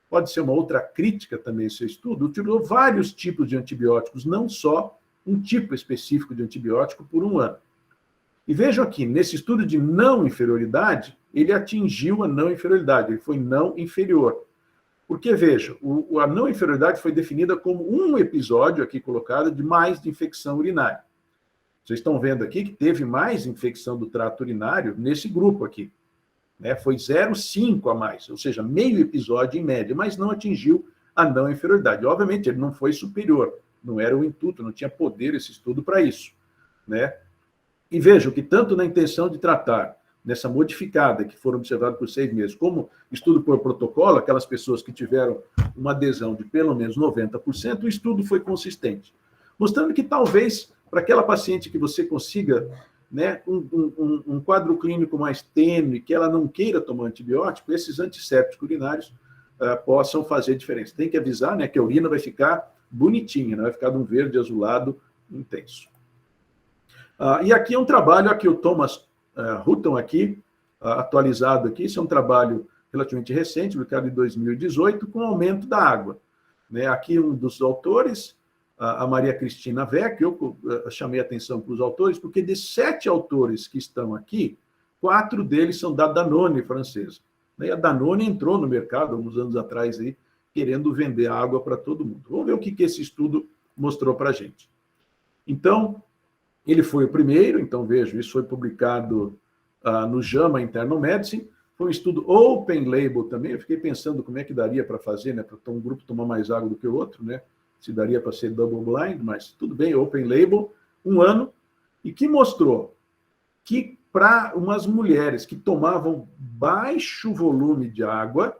pode ser uma outra crítica também esse estudo, utilizou vários tipos de antibióticos, não só um tipo específico de antibiótico por 1 ano. E vejam aqui, nesse estudo de não inferioridade, ele atingiu a não inferioridade, ele foi não inferior. Porque, vejam, a não inferioridade foi definida como um episódio, aqui colocado, de mais de infecção urinária. Vocês estão vendo aqui que teve mais infecção do trato urinário nesse grupo aqui. Né? Foi 0,5 a mais, ou seja, meio episódio em média, mas não atingiu a não inferioridade. Obviamente, ele não foi superior, não era o intuito, não tinha poder esse estudo para isso. Né? E vejam que tanto na intenção de tratar, nessa modificada, que foram observadas por 6 meses, como estudo por protocolo, aquelas pessoas que tiveram uma adesão de pelo menos 90%, o estudo foi consistente. Mostrando que talvez, para aquela paciente que você consiga, né, um quadro clínico mais tênue, que ela não queira tomar antibiótico, esses antissépticos urinários possam fazer diferença. Tem que avisar, né, que a urina vai ficar bonitinha, né, vai ficar de um verde azulado intenso. E aqui é um trabalho, aqui o Thomas Hutton aqui, atualizado aqui, isso é um trabalho relativamente recente, publicado em 2018, com aumento da água. Né? Aqui um dos autores, a Maria Cristina Vec, eu chamei a atenção para os autores, porque de 7 autores que estão aqui, 4 deles são da Danone francesa. E a Danone entrou no mercado, alguns anos atrás, aí, querendo vender água para todo mundo. Vamos ver o que esse estudo mostrou para a gente. Então, ele foi o primeiro, então vejo, isso foi publicado no JAMA Internal Medicine, Foi um estudo open label também, eu fiquei pensando como é que daria para fazer, né, para um grupo tomar mais água do que o outro, né, se daria para ser double blind, mas tudo bem, open label, 1 ano, e que mostrou que para umas mulheres que tomavam baixo volume de água,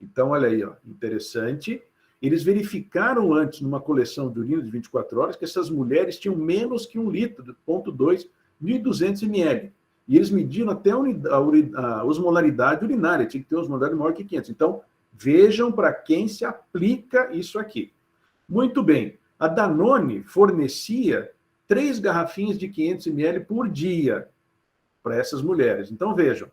então, olha aí, ó, interessante, eles verificaram antes, numa coleção de urina de 24 horas, que essas mulheres tinham menos que 1 litro, 0,2, 1.200 ml. E eles mediram até a osmolaridade urinária, tinha que ter osmolaridade maior que 500. Então, vejam para quem se aplica isso aqui. Muito bem, a Danone fornecia 3 garrafinhas de 500 ml por dia para essas mulheres. Então, vejam,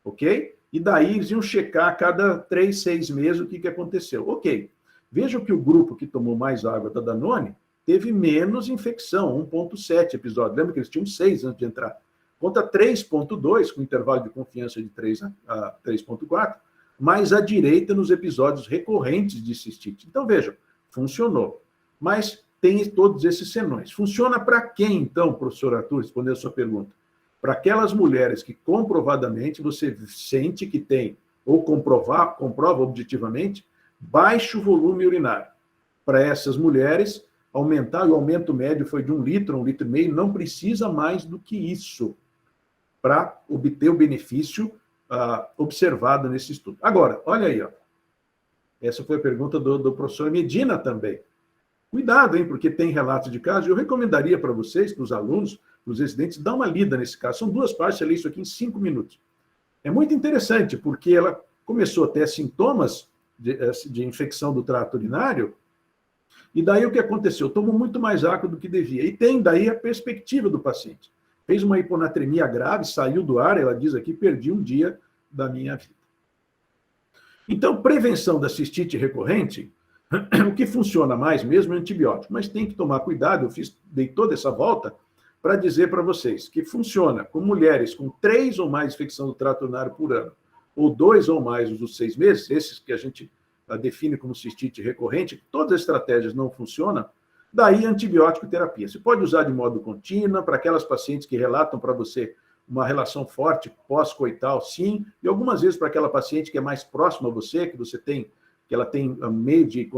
ok? E daí eles iam checar a cada 3, 6 meses o que aconteceu. Ok, vejam que o grupo que tomou mais água da Danone teve menos infecção, 1,7 episódio. Lembra que eles tinham 6 antes de entrar. Conta 3,2, com intervalo de confiança de 3 a 3,4, mais à direita nos episódios recorrentes de cistite. Então, vejam, funcionou. Mas tem todos esses senões. Funciona para quem, então, professor Arthur, respondendo a sua pergunta? Para aquelas mulheres que comprovadamente você sente que tem, ou comprova objetivamente, baixo volume urinário. Para essas mulheres, aumentar, o aumento médio foi de 1 litro, 1,5 litro, não precisa mais do que isso para obter o benefício observado nesse estudo. Agora, olha aí, ó. Essa foi a pergunta do professor Medina também. Cuidado, hein, porque tem relatos de casos. Eu recomendaria para vocês, para os alunos, para os residentes, dar uma lida nesse caso. São 2 partes, você lê isso aqui em 5 minutos. É muito interessante, porque ela começou a ter sintomas de infecção do trato urinário, e daí o que aconteceu? Tomou muito mais água do que devia. E tem daí a perspectiva do paciente. Fez uma hiponatremia grave, saiu do ar, ela diz aqui, perdi 1 dia da minha vida. Então, prevenção da cistite recorrente, o que funciona mais mesmo é antibiótico, mas tem que tomar cuidado, dei toda essa volta para dizer para vocês que funciona com mulheres com 3 ou mais infecções do trato urinário por ano, ou 2 ou mais dos 6 meses, esses que a gente define como cistite recorrente, todas as estratégias não funcionam, daí antibiótico terapia. Você pode usar de modo contínuo para aquelas pacientes que relatam para você uma relação forte pós-coital, sim, e algumas vezes para aquela paciente que é mais próxima a você, que ela tem meio de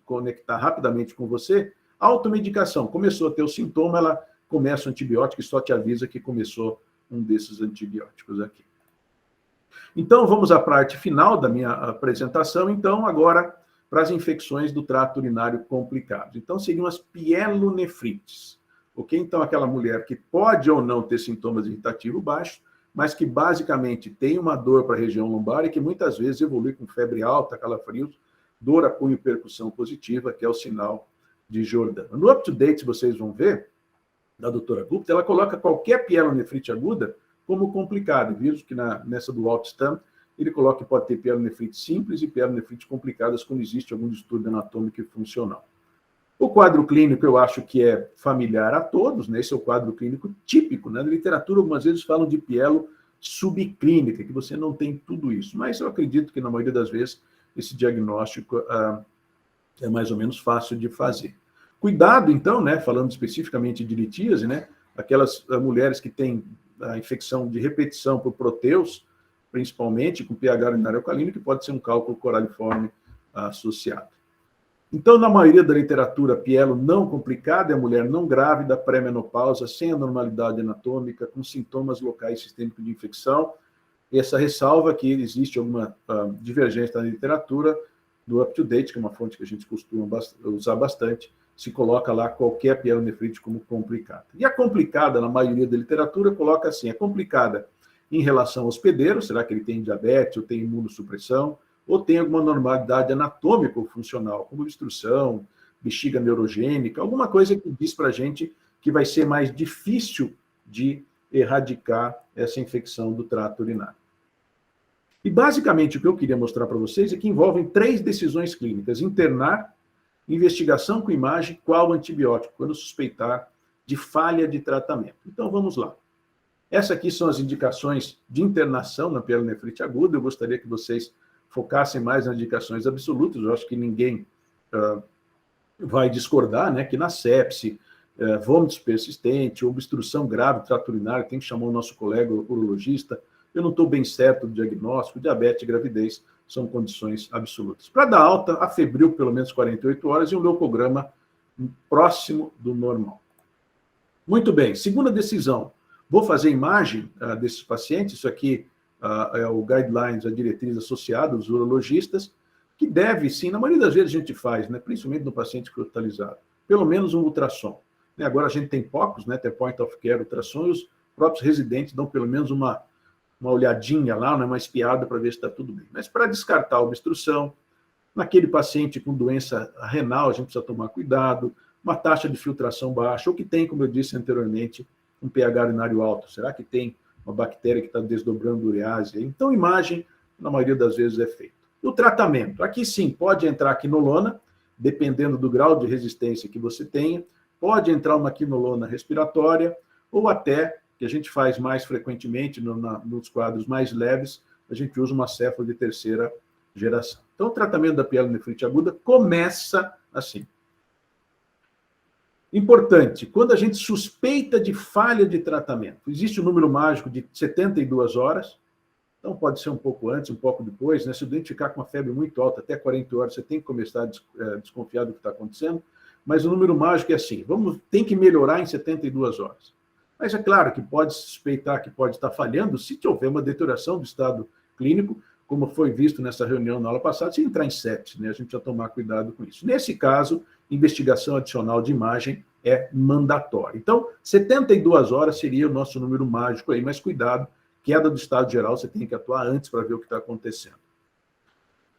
conectar rapidamente com você, automedicação. Começou a ter o sintoma, ela começa o antibiótico e só te avisa que começou um desses antibióticos aqui. Então, vamos à parte final da minha apresentação, então, agora para as infecções do trato urinário complicadas. Então, seriam as pielonefrites, ok? Então, aquela mulher que pode ou não ter sintomas irritativos baixos, mas que basicamente tem uma dor para a região lombar e que muitas vezes evolui com febre alta, calafrios, dor a punho percussão positiva, que é o sinal de Jordan. No UpToDate, vocês vão ver, da doutora Gupta, ela coloca qualquer pielonefrite aguda como complicada. Visto que nessa do Altstam, ele coloca que pode ter pielonefrite simples e pielonefrite complicadas quando existe algum distúrbio anatômico e funcional. O quadro clínico eu acho que é familiar a todos, né? Esse é o quadro clínico típico. Né? Na literatura, algumas vezes falam de pielo subclínica, que você não tem tudo isso. Mas eu acredito que, na maioria das vezes, esse diagnóstico é mais ou menos fácil de fazer. Cuidado, então, né? Falando especificamente de litíase, né? Aquelas mulheres que têm a infecção de repetição por proteus, principalmente com pH urinário alcalino, que pode ser um cálculo coraliforme associado. Então, na maioria da literatura, pielo não complicado é a mulher não grávida, pré-menopausa, sem anormalidade anatômica, com sintomas locais sistêmicos de infecção. Essa ressalva que existe alguma divergência na literatura do UpToDate, que é uma fonte que a gente costuma usar bastante, se coloca lá qualquer pielonefrite como complicada. E a complicada, na maioria da literatura, coloca assim, é complicada em relação ao hospedeiro, será que ele tem diabetes ou tem imunossupressão, ou tem alguma anormalidade anatômica ou funcional, como obstrução, bexiga neurogênica, alguma coisa que diz para a gente que vai ser mais difícil de erradicar essa infecção do trato urinário. E, basicamente, o que eu queria mostrar para vocês é que envolvem 3 decisões clínicas: internar, investigação com imagem, qual antibiótico, quando suspeitar de falha de tratamento. Então, vamos lá. Essas aqui são as indicações de internação na pielonefrite aguda. Eu gostaria que vocês focassem mais nas indicações absolutas. Eu acho que ninguém vai discordar, né, que na sepse, vômitos persistentes, obstrução grave do trato urinário, tem que chamar o nosso colega urologista, eu não estou bem certo do diagnóstico, diabetes e gravidez são condições absolutas. Para dar alta, a febril pelo menos 48 horas e um leucograma próximo do normal. Muito bem, segunda decisão. Vou fazer imagem desses pacientes, isso aqui é o guidelines, a diretriz associada aos urologistas, que deve, sim, na maioria das vezes a gente faz, né, principalmente no paciente hospitalizado, pelo menos um ultrassom. Agora a gente tem POCs, né, tem Point of Care ultrassom, e os próprios residentes dão pelo menos uma olhadinha lá, né, uma espiada para ver se está tudo bem. Mas para descartar a obstrução, naquele paciente com doença renal, a gente precisa tomar cuidado, uma taxa de filtração baixa, ou que tem, como eu disse anteriormente, um pH urinário alto. Será que tem uma bactéria que está desdobrando urease? Então, imagem, na maioria das vezes, é feito. O tratamento. Aqui, sim, pode entrar quinolona, dependendo do grau de resistência que você tenha, pode entrar uma quinolona respiratória, ou até, que a gente faz mais frequentemente nos quadros mais leves, a gente usa uma céfalo de terceira geração. Então, o tratamento da pielonefrite aguda começa assim. Importante, quando a gente suspeita de falha de tratamento, existe um número mágico de 72 horas, então pode ser um pouco antes, um pouco depois, né? Se o doente ficar com uma febre muito alta, até 40 horas, você tem que começar a desconfiar do que está acontecendo, mas o número mágico é assim, tem que melhorar em 72 horas. Mas é claro que pode suspeitar que pode estar falhando se houver uma deterioração do estado clínico, como foi visto nessa reunião na aula passada, se entrar em sepse, né? A gente precisa tomar cuidado com isso. Nesse caso, investigação adicional de imagem é mandatória. Então, 72 horas seria o nosso número mágico aí, mas cuidado, queda do estado geral, você tem que atuar antes para ver o que está acontecendo.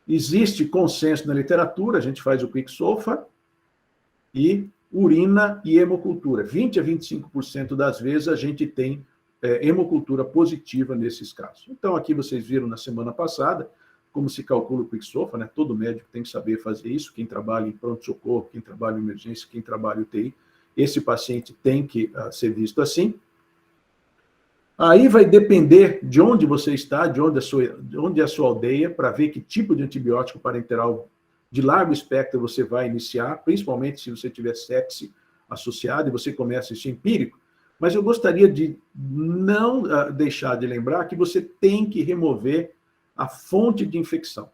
Existe consenso na literatura, a gente faz o Quick-SOFA e urina e hemocultura. 20 a 25% das vezes a gente tem hemocultura positiva nesses casos. Então, aqui vocês viram na semana passada como se calcula o Quick-SOFA, né? Todo médico tem que saber fazer isso, quem trabalha em pronto-socorro, quem trabalha em emergência, quem trabalha em UTI, esse paciente tem que ser visto assim. Aí vai depender de onde você está, de onde é a sua aldeia, para ver que tipo de antibiótico parenteral de largo espectro você vai iniciar, principalmente se você tiver sepse associado e você começa isso empírico. Mas eu gostaria de não deixar de lembrar que você tem que remover a fonte de infecção.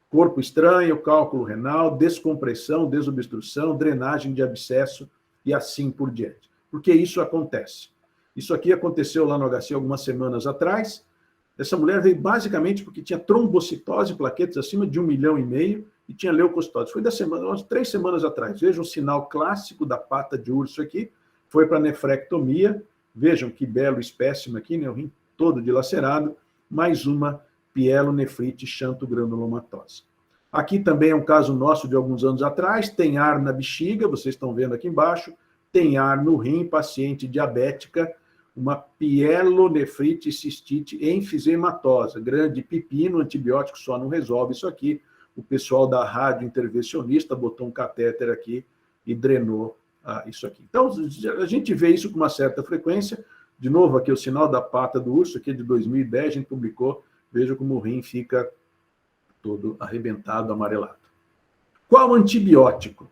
Corpo estranho, cálculo renal, descompressão, desobstrução, drenagem de abscesso e assim por diante. Porque isso acontece. Isso aqui aconteceu lá no HC algumas semanas atrás. Essa mulher veio basicamente porque tinha trombocitose, plaquetas acima de 1,5 milhão e tinha leucocitose. Foi umas 3 semanas atrás. Veja um sinal clássico da pata de urso aqui. Foi para nefrectomia. Vejam que belo espécime aqui, né? O rim todo dilacerado. Mais uma pielonefrite xantogranulomatose. Aqui também é um caso nosso de alguns anos atrás. Tem ar na bexiga, vocês estão vendo aqui embaixo. Tem ar no rim, paciente diabética, uma pielonefrite cistite enfisematosa, grande pepino, antibiótico só não resolve isso aqui. O pessoal da rádio intervencionista botou um catéter aqui e drenou isso aqui. Então, a gente vê isso com uma certa frequência. De novo, aqui o sinal da pata do urso, aqui de 2010, a gente publicou. Veja como o rim fica todo arrebentado, amarelado. Qual antibiótico?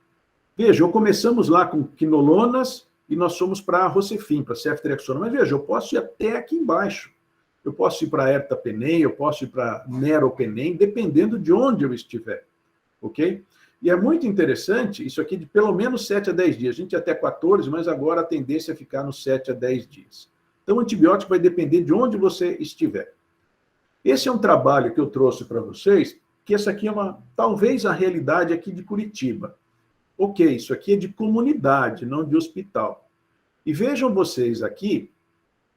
Veja, começamos lá com quinolonas e nós fomos para a Rocefin, para a ceftriaxona. Mas veja, eu posso ir até aqui embaixo. Eu posso ir para a ertapenem, eu posso ir para a meropenem, dependendo de onde eu estiver. Ok? E é muito interessante, isso aqui de pelo menos 7 a 10 dias. A gente ia até 14, mas agora a tendência é ficar nos 7 a 10 dias. Então, o antibiótico vai depender de onde você estiver. Esse é um trabalho que eu trouxe para vocês, que essa aqui é talvez a realidade aqui de Curitiba. Ok, isso aqui é de comunidade, não de hospital. E vejam vocês aqui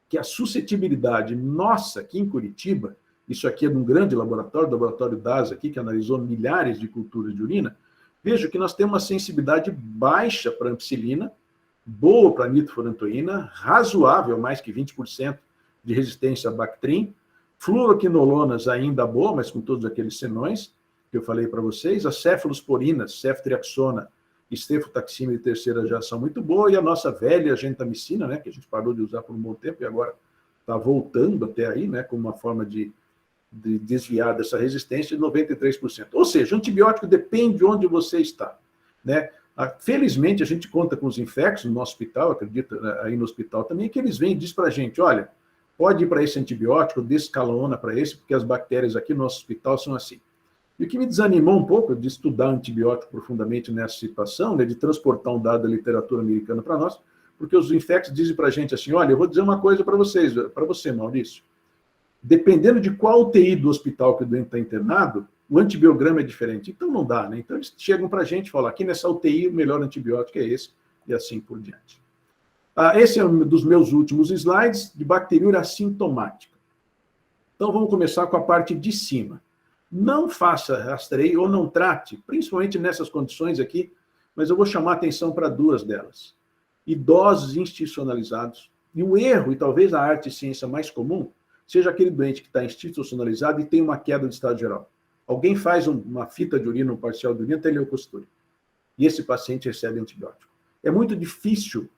que a suscetibilidade nossa aqui em Curitiba, isso aqui é de um grande laboratório, do laboratório DAS aqui, que analisou milhares de culturas de urina, veja que nós temos uma sensibilidade baixa para ampicilina, boa para nitrofurantoína, razoável, mais que 20% de resistência a Bactrim, fluoroquinolonas ainda boa, mas com todos aqueles senões que eu falei para vocês, as cefalosporinas, ceftriaxona e cefotaxima de terceira geração muito boa, e a nossa velha gentamicina, né, que a gente parou de usar por um bom tempo e agora está voltando até aí, né, como uma forma de desviar dessa resistência de 93%. Ou seja, o antibiótico depende de onde você está, né? Felizmente, a gente conta com os infectos no nosso hospital, acredito aí no hospital também, que eles vêm e dizem para a gente, olha, pode ir para esse antibiótico, descalona para esse, porque as bactérias aqui no nosso hospital são assim. E o que me desanimou um pouco de estudar antibiótico profundamente nessa situação, né, de transportar um dado da literatura americana para nós, porque os infectos dizem para a gente assim, olha, eu vou dizer uma coisa para vocês, para você, Maurício. Dependendo de qual UTI do hospital que o doente está internado, o antibiograma é diferente. Então não dá, né? Então eles chegam para a gente e falam, aqui nessa UTI o melhor antibiótico é esse, e assim por diante. Esse é um dos meus últimos slides de bacteriúria assintomática. Então vamos começar com a parte de cima. Não faça rastreio ou não trate, principalmente nessas condições aqui, mas eu vou chamar a atenção para duas delas. Idosos institucionalizados. E o erro, e talvez a arte e ciência mais comum, seja aquele doente que está institucionalizado e tem uma queda de estado geral. Alguém faz uma fita de urina, um parcial de urina, tem leucocitúria. E esse paciente recebe antibiótico. É muito difícil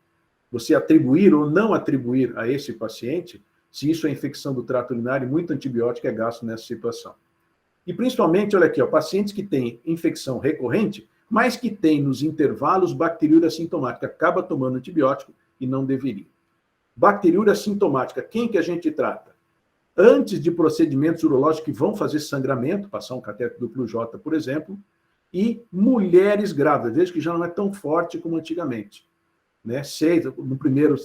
você atribuir ou não atribuir a esse paciente se isso é infecção do trato urinário, e muito antibiótico é gasto nessa situação. E principalmente, olha aqui, ó, pacientes que têm infecção recorrente, mas que têm nos intervalos bacteriúria assintomática, acaba tomando antibiótico e não deveria. Bacteriúria assintomática, quem que a gente trata? Antes de procedimentos urológicos que vão fazer sangramento, passar um cateter duplo J, por exemplo, e mulheres grávidas, veja que já não é tão forte como antigamente. Né? No primeiro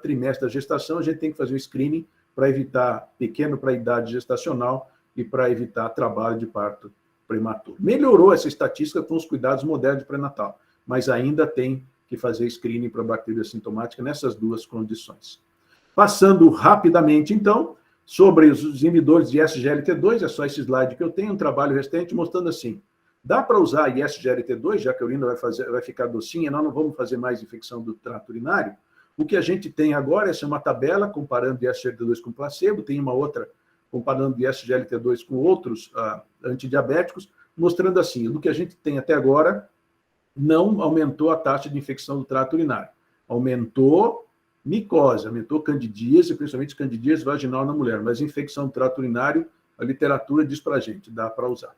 trimestre da gestação, a gente tem que fazer o screening para evitar pequeno para a idade gestacional e para evitar trabalho de parto prematuro. Melhorou essa estatística com os cuidados modernos de pré-natal, mas ainda tem que fazer screening para bactéria assintomática nessas duas condições. Passando rapidamente, então, sobre os inibidores de SGLT2, é só esse slide que eu tenho, um trabalho recente mostrando assim, dá para usar ISGLT2, já que a urina vai ficar docinha, nós não vamos fazer mais infecção do trato urinário. O que a gente tem agora é uma tabela comparando ISGLT2 com placebo, tem uma outra comparando ISGLT2 com outros antidiabéticos, mostrando assim, do que a gente tem até agora, não aumentou a taxa de infecção do trato urinário. Aumentou micose, aumentou candidíase, principalmente candidíase vaginal na mulher, mas infecção do trato urinário, a literatura diz para a gente, dá para usar.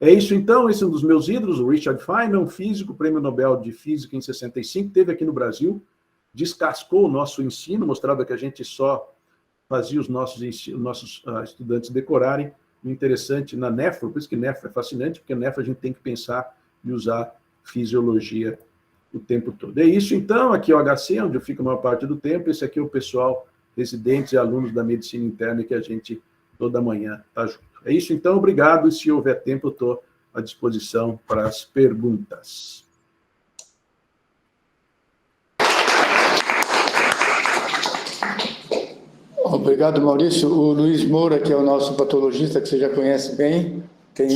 É isso então, esse é um dos meus ídolos, o Richard Feynman, um físico, prêmio Nobel de Física em 65, teve aqui no Brasil, descascou o nosso ensino, mostrava que a gente só fazia os nossos estudantes decorarem, o interessante na nefro, por isso que nefro é fascinante, porque nefro a gente tem que pensar e usar fisiologia o tempo todo. É isso então, aqui é o HC, onde eu fico a maior parte do tempo, esse aqui é o pessoal, residentes e alunos da medicina interna, que a gente toda manhã está junto. É isso então, obrigado, e se houver tempo eu estou à disposição para as perguntas. Obrigado, Maurício. O Luiz Moura, que é o nosso patologista, que você já conhece bem, tem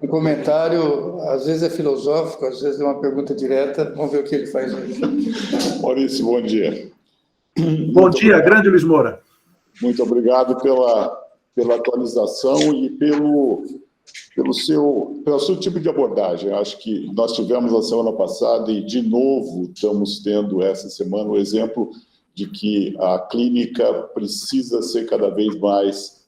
um comentário, às vezes é filosófico, às vezes é uma pergunta direta. Vamos ver o que ele faz hoje. Maurício, bom dia. Bom dia, grande Luiz Moura. Muito obrigado pela atualização e pelo seu tipo de abordagem. Acho que nós tivemos a semana passada e, de novo, estamos tendo essa semana o exemplo de que a clínica precisa ser cada vez mais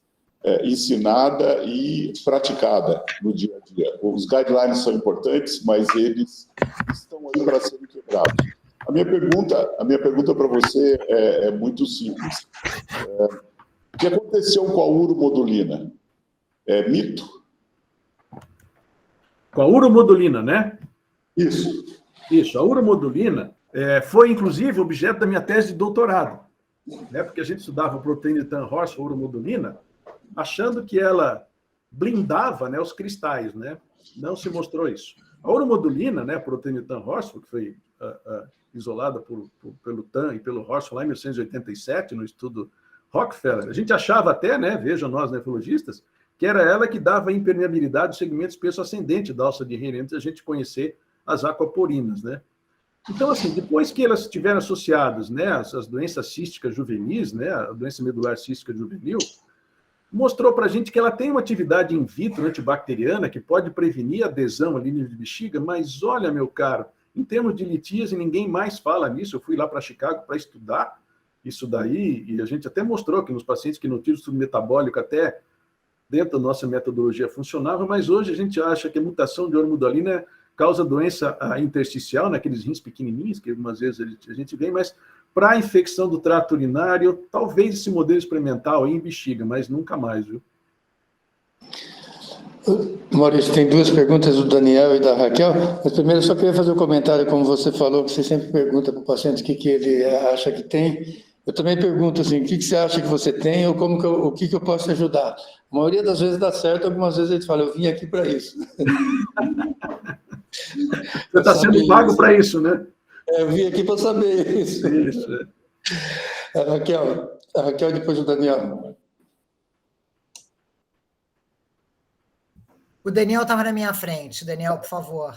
ensinada e praticada no dia a dia. Os guidelines são importantes, mas eles estão aí para serem quebrados. A minha pergunta para você é muito simples. O que aconteceu com a uromodulina? É mito? Com a uromodulina, né? Isso. Isso, a uromodulina foi, inclusive, objeto da minha tese de doutorado, né? Porque a gente estudava proteína de Tan-Horst, uromodulina, achando que ela blindava, né, os cristais, né? Não se mostrou isso. A uromodulina, né, proteína de Tan-Horst, que foi isolada pelo Tan e pelo Horst lá em 1987, no estudo Rockefeller, a gente achava até, né, vejam nós nefrologistas, que era ela que dava impermeabilidade do segmento espesso ascendente da alça de Henle, antes de a gente conhecer as aquaporinas, né? Então, assim, depois que elas estiveram associadas, né, às doenças císticas juvenis, né, a doença medular cística juvenil, mostrou para a gente que ela tem uma atividade in vitro antibacteriana que pode prevenir a adesão à linha de bexiga, mas olha, meu caro, em termos de litíase, ninguém mais fala nisso. Eu fui lá para Chicago para estudar isso daí, e a gente até mostrou que nos pacientes que não tinham estudo metabólico, até dentro da nossa metodologia funcionava, mas hoje a gente acha que a mutação de uromodulina causa doença intersticial, naqueles rins pequenininhos, que algumas vezes a gente vê, mas para a infecção do trato urinário, talvez esse modelo experimental em bexiga, mas nunca mais, viu? Maurício, tem duas perguntas do Daniel e da Raquel. Mas primeiro, eu só queria fazer um comentário, como você falou, que você sempre pergunta para o paciente o que ele acha que tem. Eu também pergunto assim, o que você acha que você tem ou o que eu posso te ajudar? A maioria das vezes dá certo, algumas vezes a gente fala, eu vim aqui para isso. Você está sendo pago para isso, né? Eu vim aqui para saber isso. Isso. A Raquel depois o Daniel. O Daniel estava na minha frente. Daniel, por favor.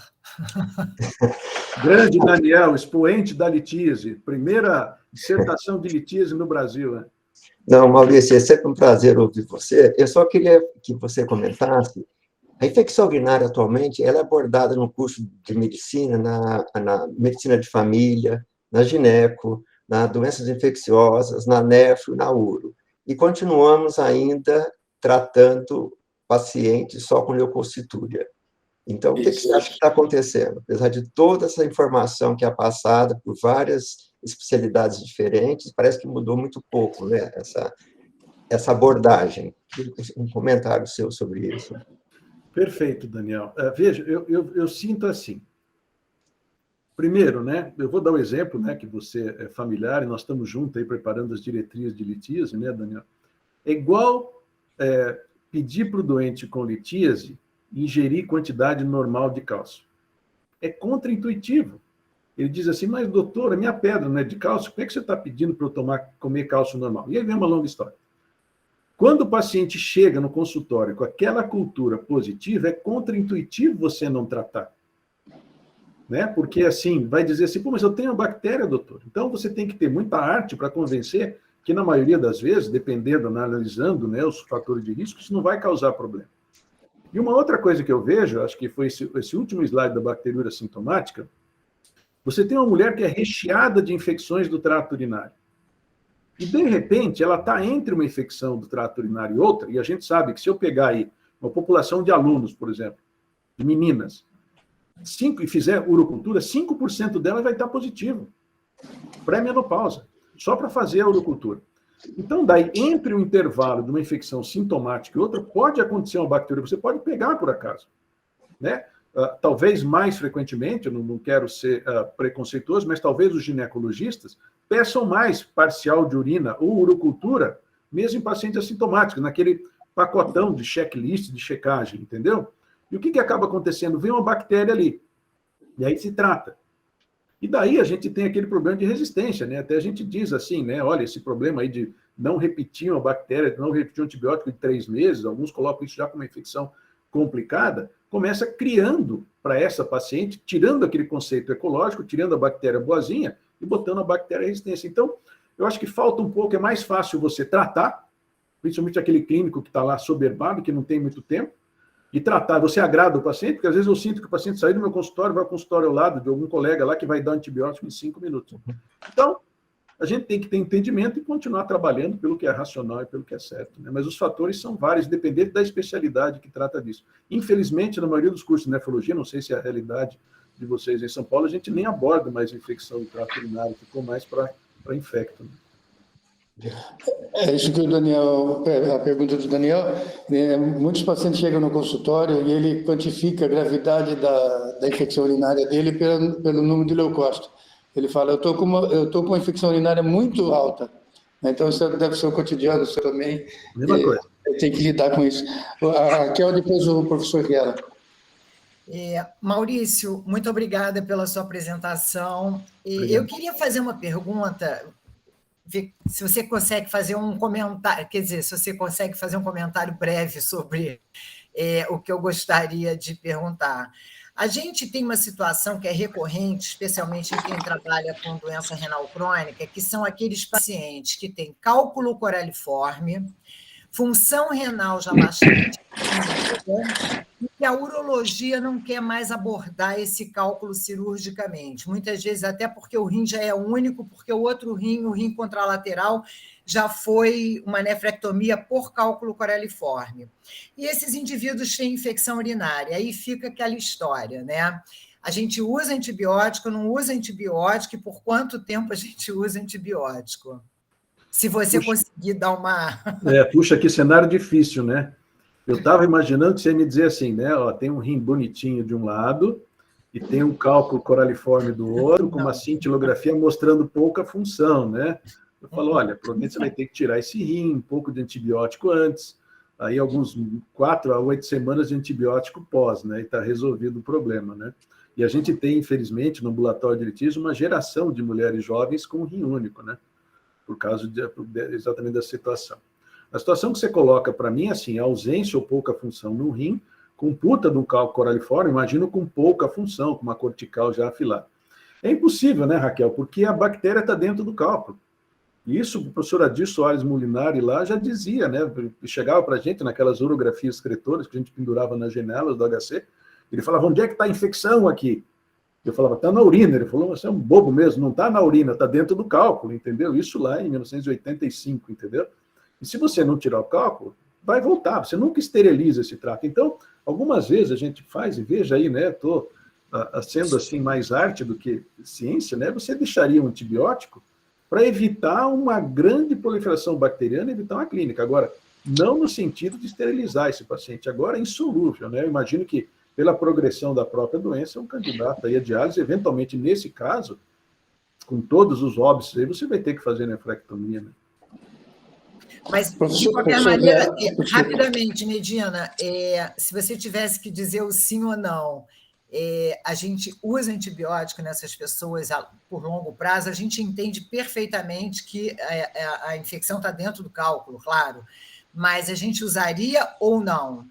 Grande Daniel, expoente da litíase. Primeira dissertação de litíase no Brasil, né? Não, Maurício, é sempre um prazer ouvir você. Eu só queria que você comentasse. A infecção urinária, atualmente, ela é abordada no curso de medicina, na medicina de família, na gineco, nas doenças infecciosas, na nefro, na uro. E continuamos ainda tratando pacientes só com leucocitúria. Então, o que você acha que está acontecendo? Apesar de toda essa informação que é passada por várias especialidades diferentes, parece que mudou muito pouco, né? Essa abordagem. Um comentário seu sobre isso. Perfeito, Daniel. Veja, eu sinto assim. Primeiro, né, eu vou dar um exemplo, né, que você é familiar, e nós estamos juntos aí preparando as diretrizes de litíase, né, Daniel? É igual pedir para o doente com litíase ingerir quantidade normal de cálcio. É contraintuitivo. Ele diz assim, mas doutor, a minha pedra não é de cálcio, como é que você está pedindo para eu comer cálcio normal? E aí vem uma longa história. Quando o paciente chega no consultório com aquela cultura positiva, é contraintuitivo você não tratar. Né? Porque, assim, vai dizer assim, pô, mas eu tenho a bactéria, doutor. Então, você tem que ter muita arte para convencer que, na maioria das vezes, dependendo, analisando, né, os fatores de risco, isso não vai causar problema. E uma outra coisa que eu vejo, acho que foi esse último slide da bacteriúria sintomática, você tem uma mulher que é recheada de infecções do trato urinário. E, de repente, ela está entre uma infecção do trato urinário e outra, e a gente sabe que se eu pegar aí uma população de alunos, por exemplo, de meninas, e fizer urocultura, 5% dela vai estar positivo. Pré-menopausa. Só para fazer a urocultura. Então, daí, entre o intervalo de uma infecção sintomática e outra, pode acontecer uma bactéria, você pode pegar por acaso. Né? Talvez mais frequentemente, eu não quero ser preconceituoso, mas talvez os ginecologistas peçam mais parcial de urina ou urocultura, mesmo em pacientes assintomáticos, naquele pacotão de checklist, de checagem, entendeu? E o que acaba acontecendo? Vem uma bactéria ali, e aí se trata. E daí a gente tem aquele problema de resistência, né? Até a gente diz assim, né? Olha, esse problema aí de não repetir uma bactéria, não repetir um antibiótico de 3 meses, alguns colocam isso já como uma infecção complicada, começa criando para essa paciente, tirando aquele conceito ecológico, tirando a bactéria boazinha e botando a bactéria resistência. Então, eu acho que falta um pouco, é mais fácil você tratar, principalmente aquele clínico que está lá soberbado, que não tem muito tempo, e tratar, você agrada o paciente, porque às vezes eu sinto que o paciente sai do meu consultório, vai ao consultório ao lado de algum colega lá que vai dar antibiótico em 5 minutos. Então, a gente tem que ter entendimento e continuar trabalhando pelo que é racional e pelo que é certo. Né? Mas os fatores são vários, dependendo da especialidade que trata disso. Infelizmente, na maioria dos cursos de nefrologia, não sei se é a realidade de vocês em São Paulo, a gente nem aborda mais infecção do trato urinário, ficou mais para infecto. Né? É isso que o Daniel, a pergunta do Daniel, muitos pacientes chegam no consultório e ele quantifica a gravidade da infecção urinária dele pelo número de leucócitos. Ele fala, eu estou com uma infecção urinária muito alta, então isso deve ser o cotidiano, você também tem que lidar com isso. A Raquel, depois o professor Riela. Maurício, muito obrigada pela sua apresentação. Eu queria fazer uma pergunta, se você consegue fazer um comentário, quer dizer, se você consegue fazer um comentário breve sobre o que eu gostaria de perguntar. A gente tem uma situação que é recorrente, especialmente em quem trabalha com doença renal crônica, que são aqueles pacientes que têm cálculo coraliforme, função renal já bastante e que a urologia não quer mais abordar esse cálculo cirurgicamente. Muitas vezes até porque o rim já é único, porque o outro rim, o rim contralateral, já foi uma nefrectomia por cálculo coraliforme. E esses indivíduos têm infecção urinária, aí fica aquela história, né? a gente usa antibiótico, não usa antibiótico, e por quanto tempo a gente usa antibiótico? Se você conseguir dar uma... Puxa, que cenário difícil, né? Eu estava imaginando que você ia me dizer assim, né? Ó, tem um rim bonitinho de um lado e tem um cálculo coraliforme do outro, com uma cintilografia mostrando pouca função, né? Eu falo, olha, provavelmente você vai ter que tirar esse rim, um pouco de antibiótico antes, aí alguns 4 a 8 semanas de antibiótico pós, né? E está resolvido o problema, né? E a gente tem, infelizmente, no ambulatório de litígio, uma geração de mulheres jovens com rim único, né? Por causa exatamente da situação. A situação que você coloca para mim é assim, ausência ou pouca função no rim, com puta de um cálculo coraliforme, imagino com pouca função, com uma cortical já afilada. É impossível, né, Raquel? Porque a bactéria está dentro do cálculo. Isso o professor Adir Soares Molinari lá já dizia, né? Chegava para a gente naquelas urografias excretoras que a gente pendurava nas janelas do HC, ele falava, onde é que está a infecção aqui? Eu falava, está na urina. Ele falou, você é um bobo mesmo, não está na urina, está dentro do cálculo, entendeu? Isso lá em 1985, entendeu? E se você não tirar o cálculo, vai voltar, você nunca esteriliza esse trato. Então, algumas vezes a gente faz, e veja aí, né, estou sendo assim mais arte do que ciência, né, você deixaria um antibiótico para evitar uma grande proliferação bacteriana, evitar uma clínica. Agora, não no sentido de esterilizar esse paciente, agora é insolúvel, né? Eu imagino que, pela progressão da própria doença, um candidato aí a diálise, eventualmente, nesse caso, com todos os óbitos aí, você vai ter que fazer nefrectomia, né? Mas, de qualquer maneira, rapidamente, Medina, se você tivesse que dizer o sim ou não, a gente usa antibiótico nessas pessoas por longo prazo, a gente entende perfeitamente que a infecção está dentro do cálculo, claro, mas a gente usaria ou não?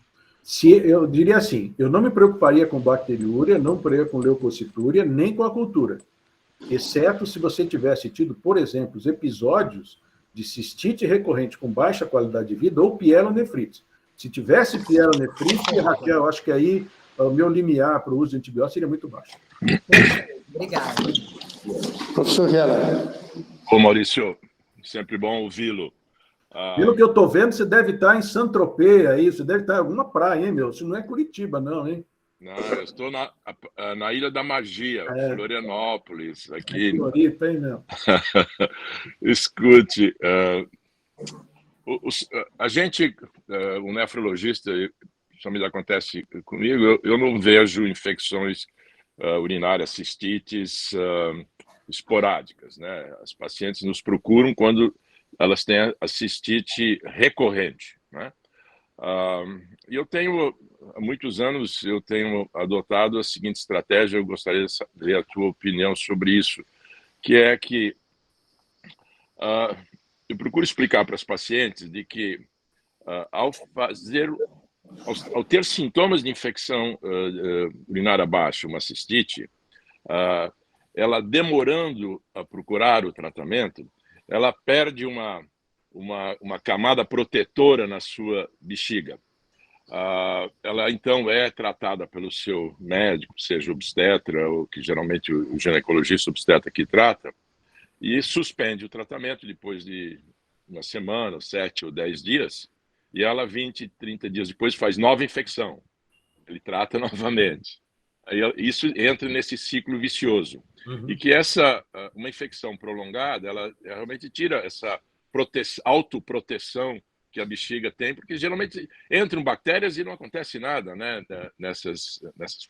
Eu diria assim, eu não me preocuparia com bacteriúria, não me preocuparia com leucocitúria, nem com a cultura, exceto se você tivesse tido, por exemplo, os episódios de cistite recorrente com baixa qualidade de vida ou pielonefrite. Se tivesse pielonefrite, Raquel, eu acho que aí o meu limiar para o uso de antibiótico seria muito baixo. Obrigado. Professor Heller. Ô, Maurício, sempre bom ouvi-lo. Pelo que eu estou vendo, você deve estar em Saint-Tropez aí, você deve estar em alguma praia, hein, meu? Isso não é Curitiba, não, hein? Não, eu estou na Ilha da Magia, Florianópolis, aqui. Floripa, hein, meu? Escute, a gente, o nefrologista, principalmente acontece comigo, eu não vejo infecções urinárias, cistites esporádicas, né? As pacientes nos procuram quando elas têm a cistite recorrente, né? E eu tenho, há muitos anos, eu tenho adotado a seguinte estratégia, eu gostaria de saber a tua opinião sobre isso, que é que eu procuro explicar para as pacientes de que ao ter sintomas de infecção urinária baixa, uma cistite, ela demorando a procurar o tratamento, ela perde uma camada protetora na sua bexiga. Ela, então, é tratada pelo seu médico, seja obstetra, ou que geralmente o ginecologista obstetra que trata, e suspende o tratamento depois de uma semana, 7 ou 10 dias, e ela, 20, 30 dias depois, faz nova infecção. Ele trata novamente. Aí, isso entra nesse ciclo vicioso. E que uma infecção prolongada, ela realmente tira essa autoproteção que a bexiga tem, porque geralmente entram bactérias e não acontece nada, né, nessas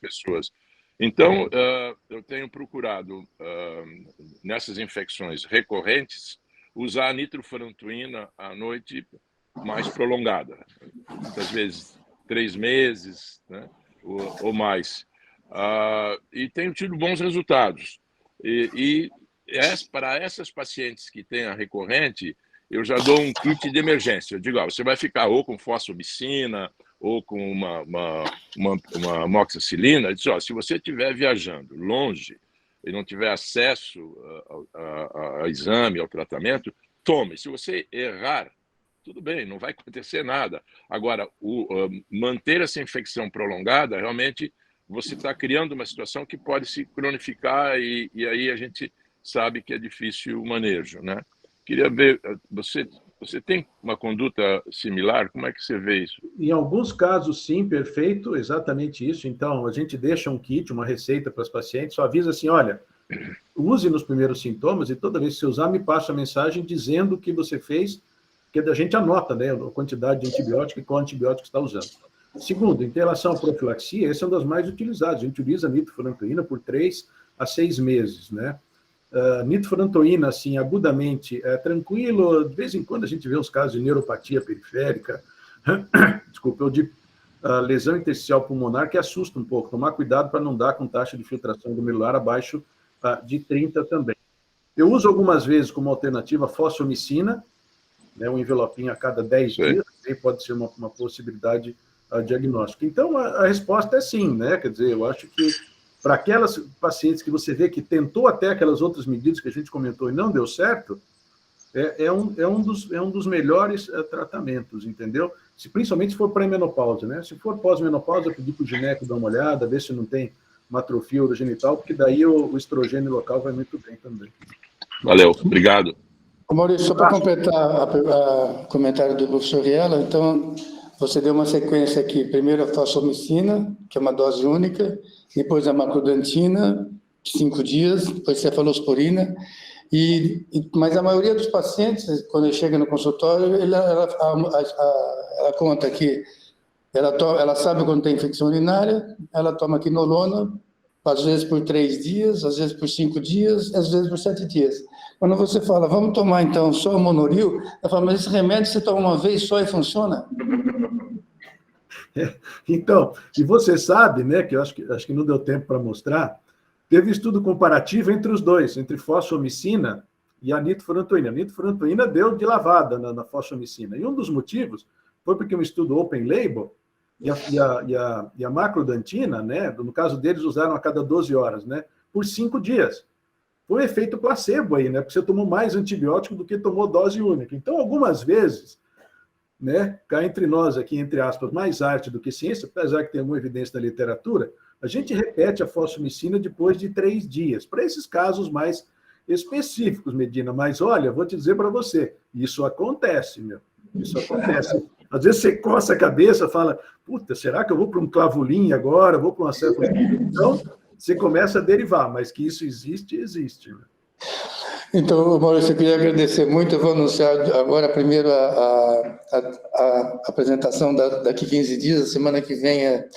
pessoas. Então, eu tenho procurado, nessas infecções recorrentes, usar a nitrofurantoína à noite mais prolongada. Muitas vezes 3 meses, né, ou mais. E tenho tido bons resultados. Para essas pacientes que têm a recorrente, eu já dou um kit de emergência. Eu digo, você vai ficar ou com fosfobicina ou com uma amoxicilina. Eu digo, se você estiver viajando longe e não tiver acesso ao exame, ao tratamento, tome. Se você errar, tudo bem, não vai acontecer nada. Agora, manter essa infecção prolongada, realmente, você está criando uma situação que pode se cronificar e aí a gente sabe que é difícil o manejo, né? Queria ver, você Você tem uma conduta similar? Como é que você vê isso? Em alguns casos, sim, perfeito, exatamente isso. Então, a gente deixa um kit, uma receita para os pacientes, só avisa assim, olha, use nos primeiros sintomas e toda vez que você usar, me passa a mensagem dizendo o que você fez, que a gente anota, né, a quantidade de antibiótico e qual antibiótico está usando. Segundo, em relação à profilaxia, esse é um das mais utilizadas. A gente utiliza nitrofurantoína por 3 a 6 meses, né? Nitrofurantoína, assim, agudamente, é tranquilo. De vez em quando a gente vê uns casos de neuropatia periférica, desculpa, ou de lesão intersticial pulmonar, que assusta um pouco. Tomar cuidado para não dar com taxa de filtração glomerular abaixo de 30 também. Eu uso algumas vezes como alternativa fosfomicina, né, um envelopinho a cada 10 dias, aí pode ser uma possibilidade diagnóstica. Então, a resposta é sim, né? Quer dizer, eu acho que para aquelas pacientes que você vê que tentou até aquelas outras medidas que a gente comentou e não deu certo, é um dos melhores tratamentos, entendeu? Principalmente se for pré-menopausa, né? Se for pós-menopausa, pedir para o gineco dar uma olhada, ver se não tem uma atrofia urogenital, porque daí o estrogênio local vai muito bem também. Valeu, obrigado. Maurício, só para completar o comentário do professor Riela, então, você deu uma sequência aqui. Primeiro a fosfomicina, que é uma dose única, depois a macrodantina, 5 dias, depois cefalosporina, mas a maioria dos pacientes, quando chega no consultório, ela conta que ela sabe quando tem infecção urinária, ela toma quinolona, às vezes por 3 dias, às vezes por 5 dias, às vezes por 7 dias. Quando você fala, vamos tomar então só o monoril, ela fala, mas esse remédio você toma uma vez só e funciona? Então, e você sabe, né, que eu acho que não deu tempo para mostrar, teve estudo comparativo entre os dois, entre fosfomicina e a nitrofurantoína. A nitrofurantoína deu de lavada na fosfomicina. E um dos motivos foi porque um estudo open label e a macrodantina, né, no caso deles, usaram a cada 12 horas, né, por 5 dias. Foi um efeito placebo aí, né, porque você tomou mais antibiótico do que tomou dose única. Então, algumas vezes, né, cá entre nós aqui, entre aspas, mais arte do que ciência, apesar que tem alguma evidência da literatura, a gente repete a fosfomicina depois de 3 dias, para esses casos mais específicos, Medina. Mas, olha, vou te dizer para você, isso acontece, meu. Isso acontece. Às vezes você coça a cabeça, fala, puta, será que eu vou para um clavulin agora? Vou para uma cefalopina? Então, você começa a derivar, mas que isso existe, existe. Né? Então, Maurício, eu queria agradecer muito. Eu vou anunciar agora primeiro a apresentação daqui 15 dias. A semana que vem é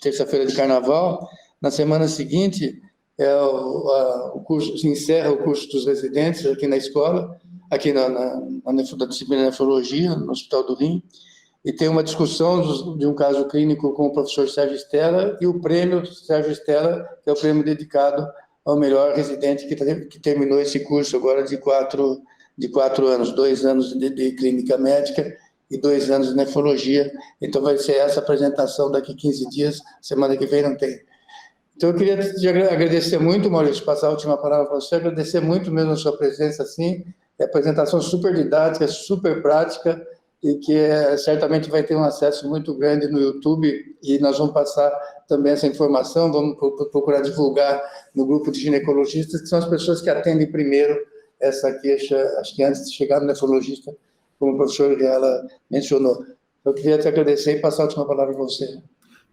terça-feira de carnaval. Na semana seguinte, o curso, se encerra o curso dos residentes aqui na escola, aqui na disciplina de nefrologia, no Hospital do Rim, e tem uma discussão de um caso clínico com o professor Sérgio Stella e o prêmio Sérgio Stella, que é o prêmio dedicado ao melhor residente que terminou esse curso agora de 4 anos, 2 anos de clínica médica e 2 anos de nefrologia. Então vai ser essa apresentação daqui 15 dias, semana que vem não tem. Então eu queria te agradecer muito, Maurício, passar a última palavra para você, agradecer muito mesmo a sua presença, assim, é apresentação super didática, super prática, e que certamente vai ter um acesso muito grande no YouTube, e nós vamos passar também essa informação, vamos procurar divulgar no grupo de ginecologistas, que são as pessoas que atendem primeiro essa queixa, acho que antes de chegar no nefrologista, como o professor Riela mencionou. Eu queria te agradecer e passar a última palavra para você.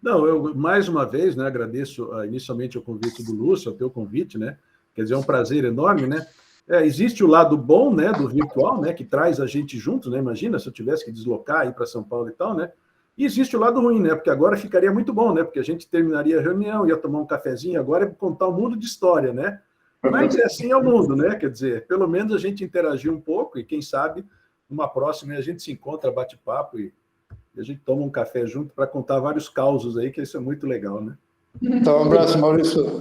Não, eu mais uma vez, né, agradeço inicialmente o convite do Lúcio, o teu convite, né? Quer dizer, é um prazer enorme, né? Existe o lado bom, né, do virtual, né, que traz a gente junto, né? Imagina se eu tivesse que deslocar, ir para São Paulo e tal, né? E existe o lado ruim, né? Porque agora ficaria muito bom, né? Porque a gente terminaria a reunião, ia tomar um cafezinho, agora é contar um mundo de história, né? Mas assim é o mundo, né? Quer dizer, pelo menos a gente interagiu um pouco e quem sabe numa próxima a gente se encontra, bate papo e a gente toma um café junto para contar vários causos aí, que isso é muito legal, né? Então, um abraço, Maurício.